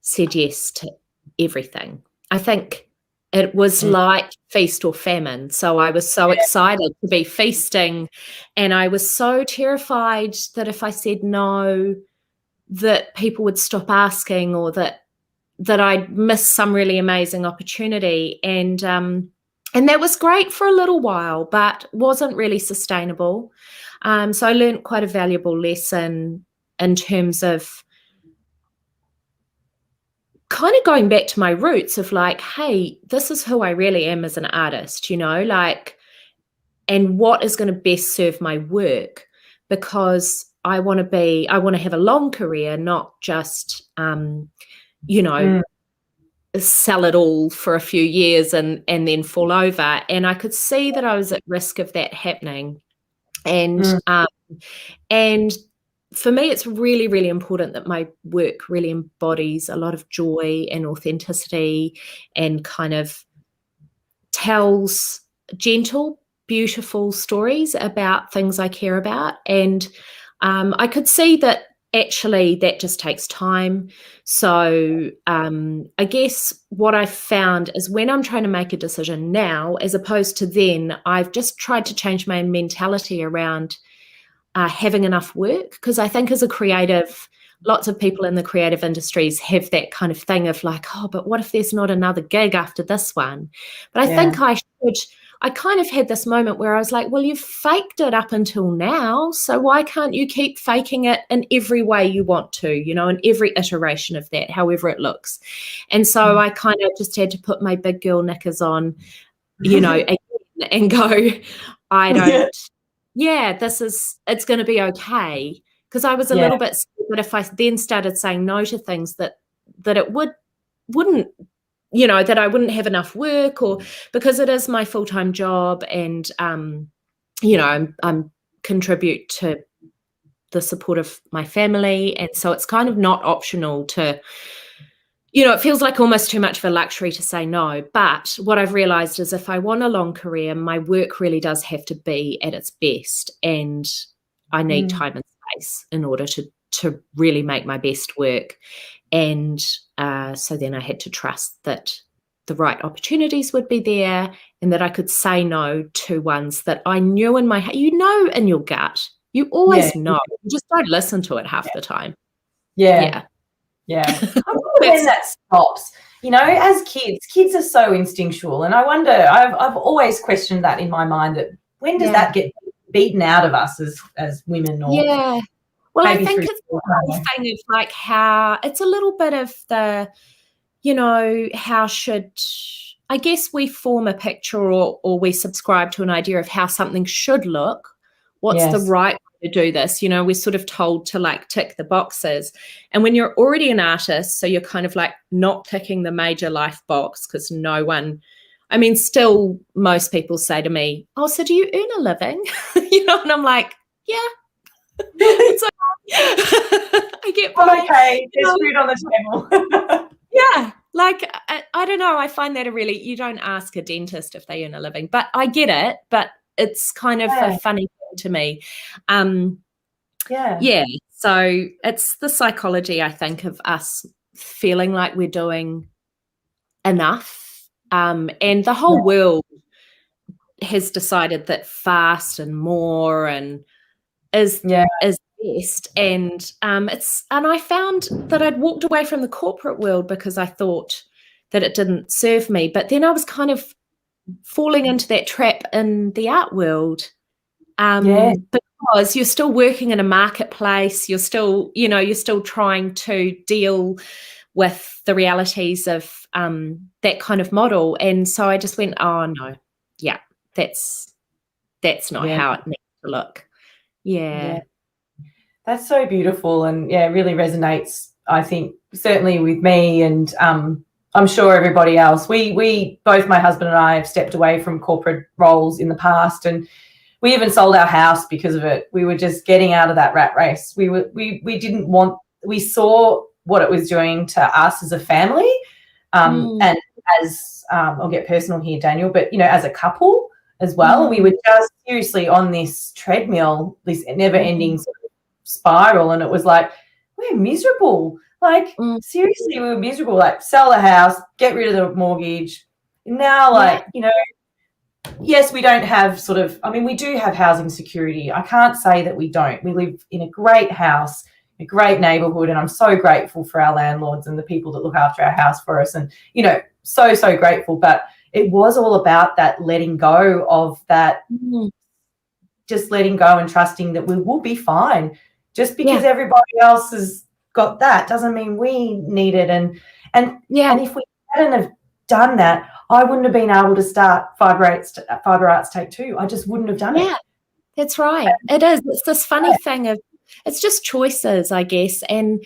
said yes to everything. I think it was like feast or famine. So I was so excited to be feasting, and I was so terrified that if I said no, that people would stop asking, or that I'd miss some really amazing opportunity. And that was great for a little while, but wasn't really sustainable. So I learned quite a valuable lesson in terms of kind of going back to my roots of like, hey, this is who I really am as an artist, you know, like, and what is going to best serve my work, because I want to have a long career, not just, you know, sell it all for a few years and then fall over. And I could see that I was at risk of that happening. And for me, it's really, really important that my work really embodies a lot of joy and authenticity, and kind of tells gentle, beautiful stories about things I care about. And I could see that actually that just takes time. So I guess what I've found is when I'm trying to make a decision now, as opposed to then, I've just tried to change my mentality around having enough work, because I think as a creative, lots of people in the creative industries have that kind of thing of like, oh, but what if there's not another gig after this one? But I think I kind of had this moment where I was like, well, you've faked it up until now, so why can't you keep faking it in every way you want to, you know, in every iteration of that, however it looks? And so I kind of just had to put my big girl knickers on, you know, again, and go, I don't, it's going to be okay. Because I was a little bit scared that if I then started saying no to things that it wouldn't, you know, that I wouldn't have enough work, or because it is my full-time job, and you know, I'm contribute to the support of my family, and so it's kind of not optional to, you know, it feels like almost too much of a luxury to say no. But what I've realized is if I want a long career, my work really does have to be at its best, and I need time and space in order to really make my best work. And so then I had to trust that the right opportunities would be there, and that I could say no to ones that I knew in my head. You know, in your gut, you always know. You just don't listen to it half the time. I wonder when that stops. You know, as kids are so instinctual, and I wonder, I've always questioned that in my mind, that when does that get beaten out of us as women? Or well, I think it's the thing of like how it's a little bit of the, you know, how should, I guess we form a picture, or we subscribe to an idea of how something should look. What's the right way to do this? You know, we're sort of told to like tick the boxes. And when you're already an artist, so you're kind of like not ticking the major life box, because no one, I mean, still most people say to me, oh, so do you earn a living? You know, and I'm like, yeah. It's like, I get by. Okay, there's food on the table. Like I don't know. I find that you don't ask a dentist if they earn a living, but I get it. But it's kind of a funny thing to me. So it's the psychology, I think, of us feeling like we're doing enough, and the whole world has decided that fast and more and is best. And I found that I'd walked away from the corporate world because I thought that it didn't serve me. But then I was kind of falling into that trap in the art world, because you're still working in a marketplace. You're still, you know, you're still trying to deal with the realities of that kind of model. And so I just went, oh no, that's not how it needs to look. That's so beautiful, and it really resonates, I think, certainly with me, and I'm sure everybody else. We both, my husband and I, have stepped away from corporate roles in the past, and we even sold our house because of it. We were just getting out of that rat race. We didn't want, we saw what it was doing to us as a family, and as I'll get personal here, Daniel, but you know, as a couple as well. We were just seriously on this treadmill, this never-ending sort of spiral, and it was like, we're miserable. Like seriously, we were miserable. Like, sell the house, get rid of the mortgage, Now, like, you know, yes, we don't have sort of, I mean, we do have housing security. I can't say that we don't. We live in a great house, a great neighborhood, and I'm so grateful for our landlords and the people that look after our house for us, and, you know, so, so grateful. But it was all about that letting go of that, just letting go and trusting that we will be fine. Just because everybody else has got that doesn't mean we need it. And if we hadn't have done that, I wouldn't have been able to start Fibre Arts Take Two. I just wouldn't have done it. Yeah, that's right. It is. It's this funny thing of, it's just choices, I guess. And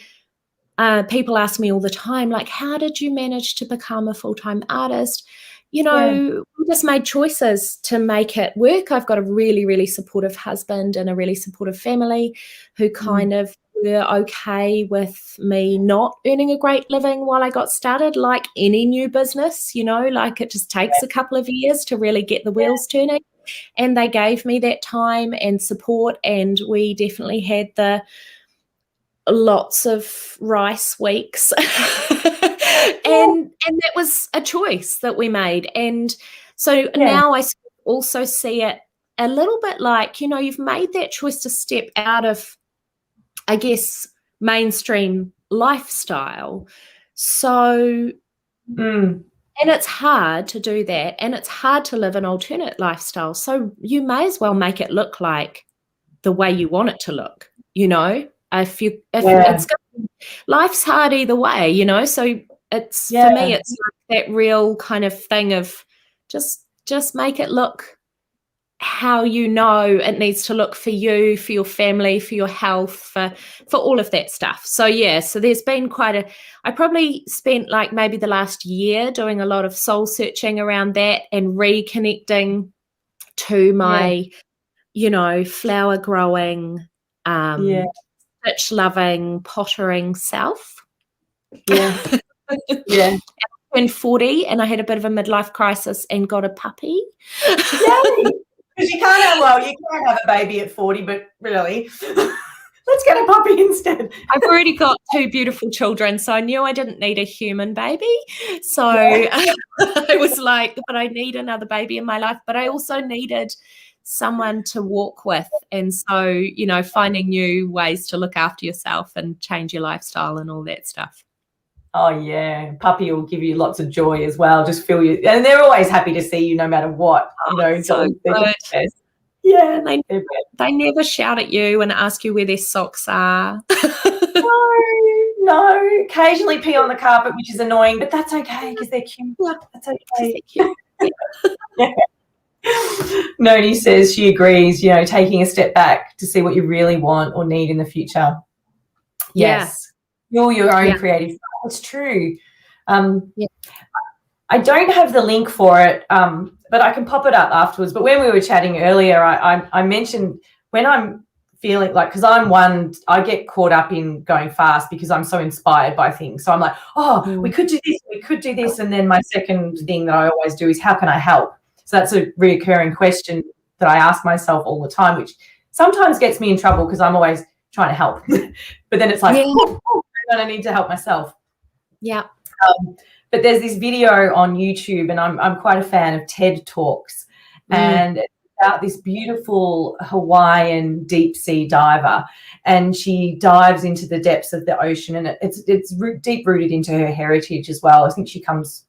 people ask me all the time, like, how did you manage to become a full-time artist? You know, we just made choices to make it work. I've got a really, really supportive husband and a really supportive family who kind of were okay with me not earning a great living while I got started, like any new business, you know, like it just takes a couple of years to really get the wheels turning. And they gave me that time and support, and we definitely had the lots of rice weeks. and that was a choice that we made. And so now I also see it a little bit like, you know, you've made that choice to step out of, I guess, mainstream lifestyle. So and it's hard to do that, and it's hard to live an alternate lifestyle. So you may as well make it look like the way you want it to look, you know. If it's life's hard either way, you know. So it's for me, it's like that real kind of thing of just make it look how you know it needs to look for you, for your family, for your health, for all of that stuff. So so there's been I probably spent like maybe the last year doing a lot of soul searching around that and reconnecting to my, you know, flower growing, stitch loving, pottering self. Yeah. I turned 40 and I had a bit of a midlife crisis and got a puppy. Yay! Because you can't have a baby at 40, but really, let's get a puppy instead. I've already got 2 beautiful children, so I knew I didn't need a human baby. So I was like, but I need another baby in my life, but I also needed someone to walk with. And so, you know, finding new ways to look after yourself and change your lifestyle and all that stuff. Oh, yeah. Puppy will give you lots of joy as well. Just feel you. And they're always happy to see you no matter what. You know, so good. Yeah. They never shout at you and ask you where their socks are. No. Occasionally pee on the carpet, which is annoying, but that's okay because they're cute. That's okay. Noni says she agrees, you know, taking a step back to see what you really want or need in the future. Yes. You're your own creative self. It's true. I don't have the link for it, but I can pop it up afterwards. But when we were chatting earlier, I mentioned when I'm feeling like, because I get caught up in going fast because I'm so inspired by things. So I'm like, we could do this. And then my second thing that I always do is, how can I help? So that's a recurring question that I ask myself all the time, which sometimes gets me in trouble because I'm always trying to help. But then it's like, I need to help myself. Yeah. But there's this video on YouTube, and I'm quite a fan of TED Talks, and it's about this beautiful Hawaiian deep sea diver, and she dives into the depths of the ocean, and it's deep rooted into her heritage as well. I think she comes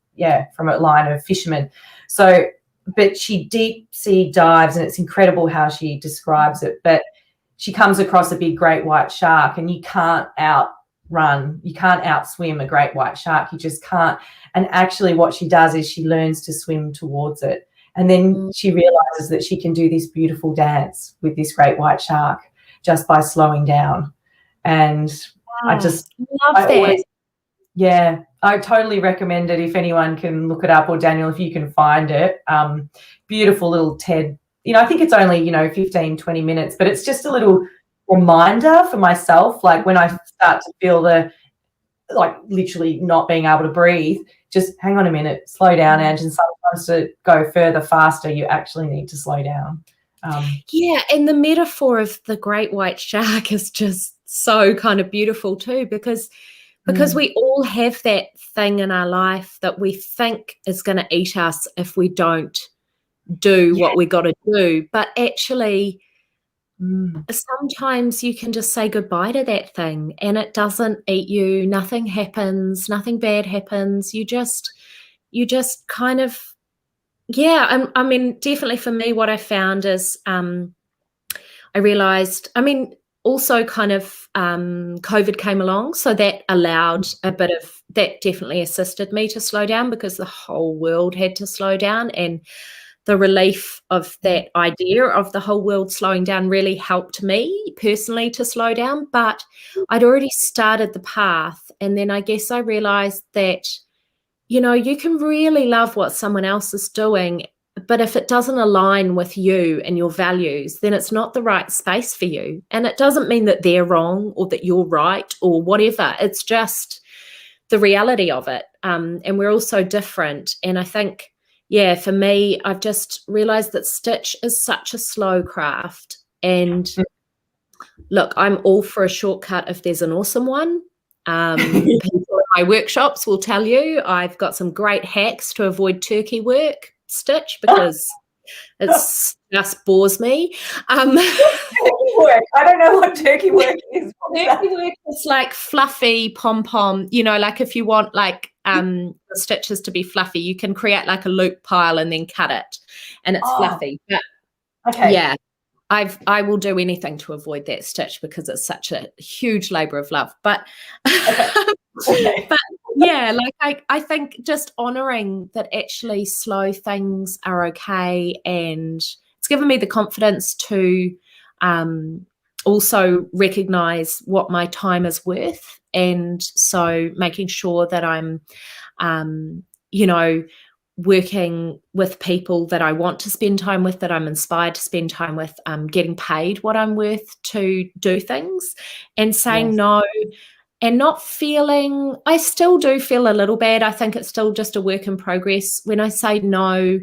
from a line of fishermen. So, but she deep sea dives, and it's incredible how she describes it. But she comes across a big great white shark, and you can't outswim a great white shark. You just can't. And actually what she does is she learns to swim towards it. And then she realizes that she can do this beautiful dance with this great white shark just by slowing down. And I just love that. I totally recommend it if anyone can look it up, or Daniel, if you can find it. Beautiful little TED. You know, I think it's only, 15, 20 minutes, but it's just a little reminder for myself, like when I start to feel literally not being able to breathe, just hang on a minute, slow down, Ange, and sometimes to go further, faster, you actually need to slow down. And the metaphor of the great white shark is just so kind of beautiful too, because because we all have that thing in our life that we think is going to eat us if we don't do what we got to do. But actually, sometimes you can just say goodbye to that thing and it doesn't eat you. Nothing happens. Nothing bad happens. You just kind of, I mean, definitely for me, what I found is I realized, I mean, also kind of COVID came along, so that allowed a bit of, that definitely assisted me to slow down because the whole world had to slow down, and the relief of that idea of the whole world slowing down really helped me personally to slow down. But I'd already started the path, and then I guess I realized that, you know, you can really love what someone else is doing, but if it doesn't align with you and your values, then it's not the right space for you. And it doesn't mean that they're wrong or that you're right or whatever. It's just the reality of it. And we're all so different. And I think, for me, I've just realized that stitch is such a slow craft. And look, I'm all for a shortcut if there's an awesome one. People in my workshops will tell you I've got some great hacks to avoid turkey work stitch because it's just bores me. Turkey work. I don't know what turkey work is. Turkey work is like fluffy pom-pom, you know, like if you want like the stitches to be fluffy, you can create like a loop pile and then cut it and it's fluffy. But I will do anything to avoid that stitch because it's such a huge labor of love. But but like I think just honoring that actually slow things are okay, and it's given me the confidence to also recognize what my time is worth, and so making sure that I'm working with people that I want to spend time with, that I'm inspired to spend time with, getting paid what I'm worth to do things, and saying no. And not feeling, I still do feel a little bad. I think it's still just a work in progress when I say no,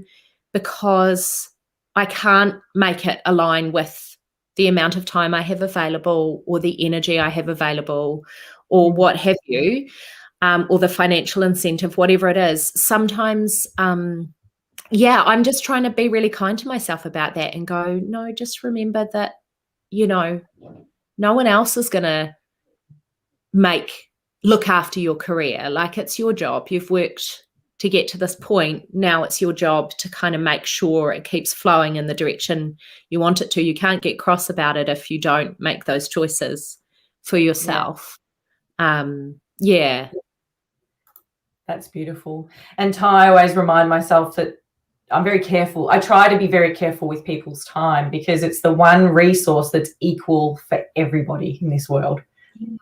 because I can't make it align with the amount of time I have available or the energy I have available or what have you, or the financial incentive, whatever it is. Sometimes, I'm just trying to be really kind to myself about that and go, no, just remember that, you know, no one else is going to look after your career. Like, it's your job. You've worked to get to this point. Now it's your job to kind of make sure it keeps flowing in the direction you want it to. You can't get cross about it if you don't make those choices for yourself. That's beautiful. And Ty, I always remind myself that I'm very careful. I try to be very careful with people's time because it's the one resource that's equal for everybody in this world.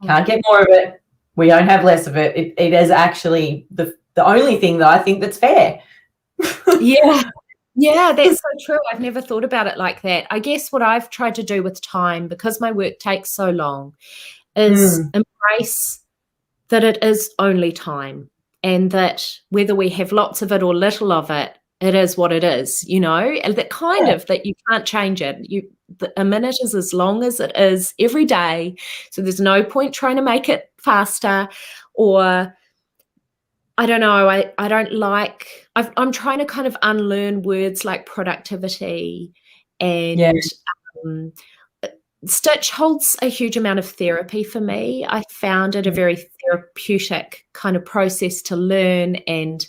Can't get more of it. We don't have less of it. It is actually the only thing that I think that's fair. Yeah, that's so true. I've never thought about it like that. I guess what I've tried to do with time, because my work takes so long, is embrace that it is only time, and that whether we have lots of it or little of it, it is what it is, you know, and that kind of that you can't change it. A minute is as long as it is every day. So there's no point trying to make it faster, or I don't know. I don't like, I'm trying to kind of unlearn words like productivity, and stitch holds a huge amount of therapy for me. I found it a very therapeutic kind of process to learn, and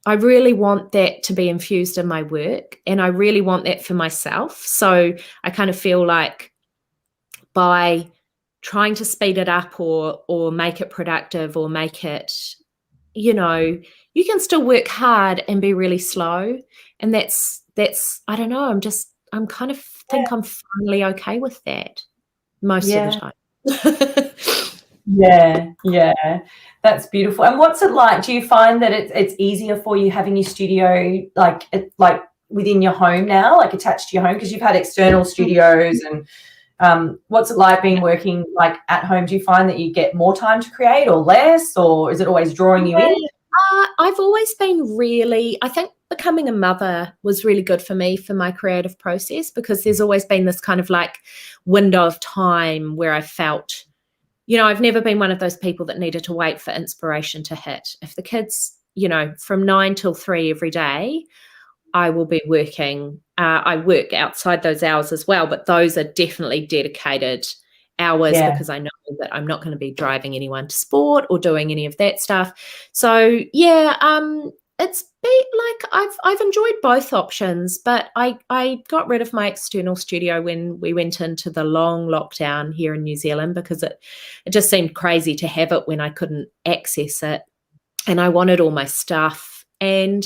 I really want that to be infused in my work, and I really want that for myself. So I kind of feel like by trying to speed it up or make it productive or make it, you know, you can still work hard and be really slow. And that's I don't know, I'm kind of think I'm finally okay with that most of the time. That's beautiful. And what's it like? Do you find that it's easier for you having your studio like within your home now, like attached to your home, because you've had external studios, and what's it like being working like at home? Do you find that you get more time to create or less, or is it always drawing you in? I've always been I think becoming a mother was really good for me for my creative process, because there's always been this kind of like window of time where I felt I've never been one of those people that needed to wait for inspiration to hit. If the kids, from 9 till 3 every day, I will be working. I work outside those hours as well, but those are definitely dedicated hours because I know that I'm not going to be driving anyone to sport or doing any of that stuff. So it's been like I've enjoyed both options, but I got rid of my external studio when we went into the long lockdown here in New Zealand because it just seemed crazy to have it when I couldn't access it, and I wanted all my stuff. And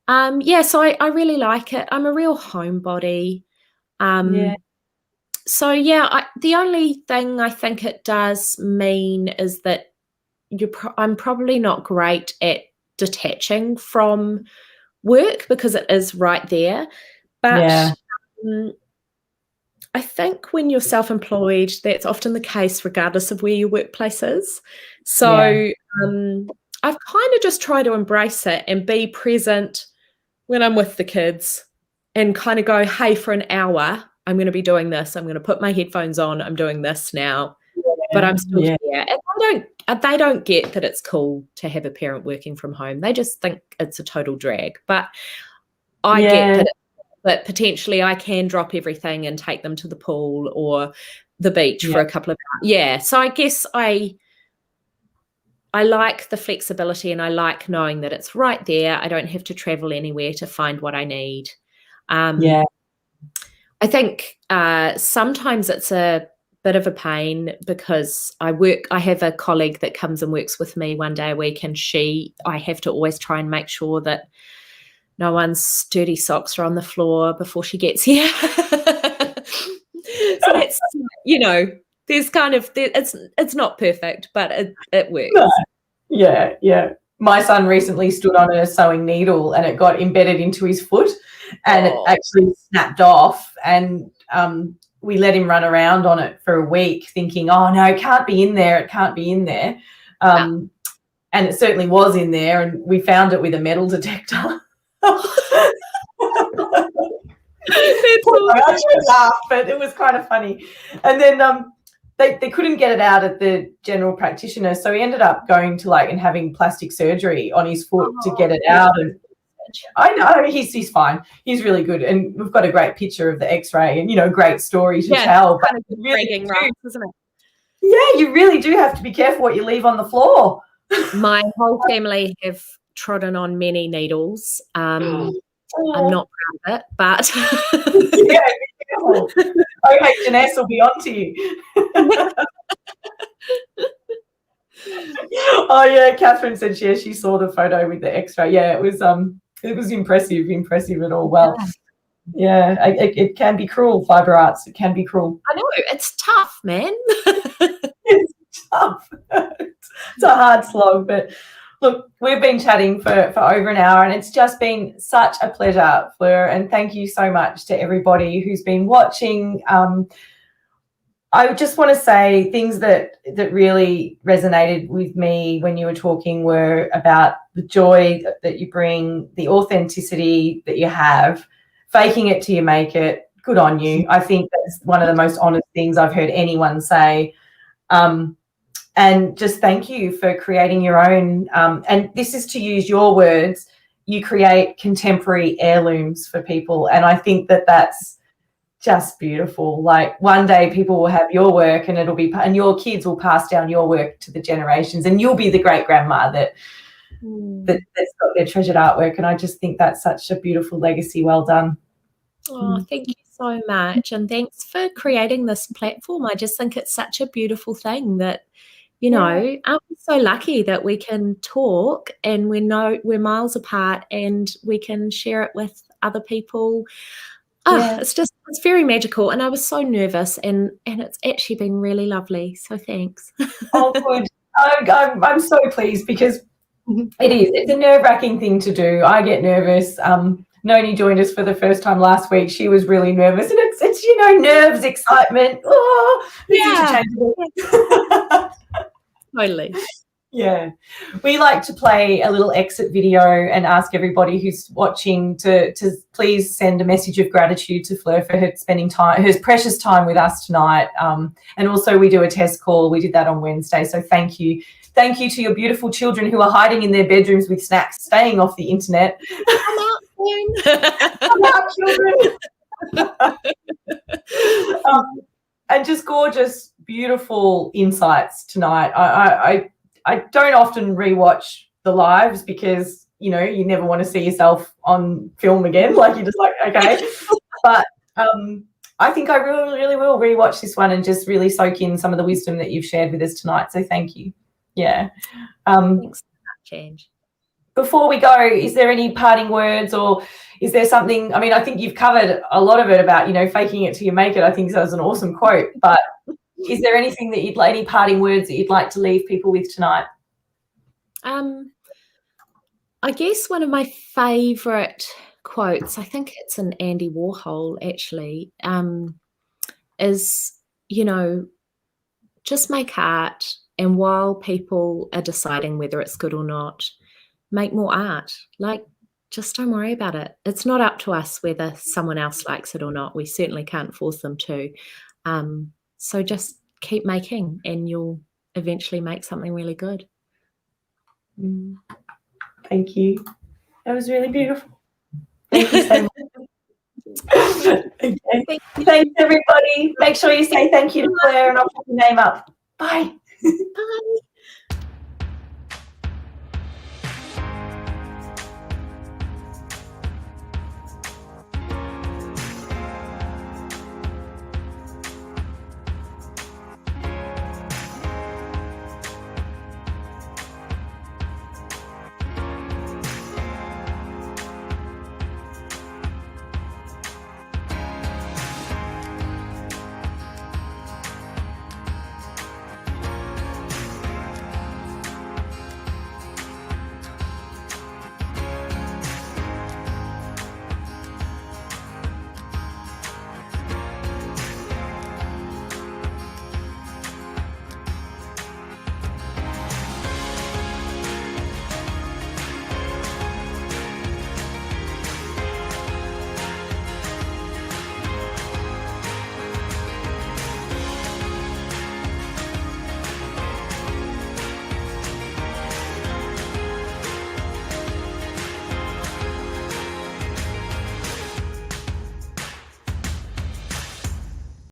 so I really like it. I'm a real homebody. So the only thing I think it does mean is that I'm probably not great at detaching from work because it is right there. But I think when you're self-employed, that's often the case regardless of where your workplace is. So I've kind of just tried to embrace it and be present when I'm with the kids and kind of go, hey, for an hour, I'm going to be doing this. I'm going to put my headphones on. I'm doing this now. But I'm still here. And they don't get that it's cool to have a parent working from home. They just think it's a total drag. But I get that potentially I can drop everything and take them to the pool or the beach for a couple of hours. Yeah. So I guess I like the flexibility and I like knowing that it's right there. I don't have to travel anywhere to find what I need. I think sometimes it's a bit of a pain because I have a colleague that comes and works with me one day a week, and I have to always try and make sure that no one's dirty socks are on the floor before she gets here. So that's, there's kind of, it's not perfect, but it works. No. Yeah. My son recently stood on a sewing needle and it got embedded into his foot and it actually snapped off, and we let him run around on it for a week thinking, oh, no, it can't be in there. And it certainly was in there, and we found it with a metal detector. I should laugh, but it was kind of funny. And then they couldn't get it out at the general practitioner, so he ended up going to and having plastic surgery on his foot to get it out. And I know he's fine. He's really good, and we've got a great picture of the X-ray and great story to tell. Kind of really right, isn't it? Yeah, you really do have to be careful what you leave on the floor. My whole family have trodden on many needles. I'm not proud of it, but okay, Janice will be on to you. Oh yeah, Catherine said she saw the photo with the X-ray. Yeah, it was impressive and all. Well, it can be cruel, fibre arts. It can be cruel. I know, it's tough, man. It's tough. It's a hard slog, but look, we've been chatting for over an hour, and it's just been such a pleasure, Fleur, and thank you so much to everybody who's been watching. I just want to say things that really resonated with me when you were talking were about the joy that you bring, the authenticity that you have, faking it till you make it. Good on you. I think that's one of the most honest things I've heard anyone say. And just thank you for creating your own. And this is to use your words. You create contemporary heirlooms for people. And I think that's just beautiful. Like one day people will have your work and and your kids will pass down your work to the generations, and you'll be the great grandma that's got their treasured artwork. And I just think that's such a beautiful legacy. Well done. Oh, thank you so much. And thanks for creating this platform. I just think it's such a beautiful thing that, aren't we so lucky that we can talk and we're miles apart and we can share it with other people. It's very magical, and I was so nervous, and it's actually been really lovely. So thanks. Oh, good. I'm so pleased because it's a nerve-wracking thing to do. I get nervous. Noni joined us for the first time last week. She was really nervous, and it's nerves, excitement. Oh, it's interchangeable. Totally. Yeah. We like to play a little exit video and ask everybody who's watching to please send a message of gratitude to Fleur for her spending time, her precious time with us tonight. And also we do a test call. We did that on Wednesday. So thank you. Thank you to your beautiful children who are hiding in their bedrooms with snacks, staying off the internet. Come out soon. Come out, children. And just gorgeous, beautiful insights tonight. I don't often rewatch the lives because, you know, you never want to see yourself on film again. Like, you're just like, okay. But I think I really will rewatch this one and just really soak in some of the wisdom that you've shared with us tonight. So thank you. Yeah. Thanks for that, Change. Before we go, is there any parting words, or is there something? I mean, I think you've covered a lot of it about, you know, faking it till you make it. I think that was an awesome quote. But is there anything that you'd like, any parting words that you'd like to leave people with tonight? I guess one of my favourite quotes, I think it's an Andy Warhol actually, is, you know, just make art, and while people are deciding whether it's good or not, make more art. Like, just don't worry about it. It's not up to us whether someone else likes it or not. We certainly can't force them to. So just keep making, and you'll eventually make something really good. Thank you. That was really beautiful. Thank you so much. Okay. Thanks, everybody. Make sure you say thank you to Fleur, and I'll put your name up. Bye. Bye.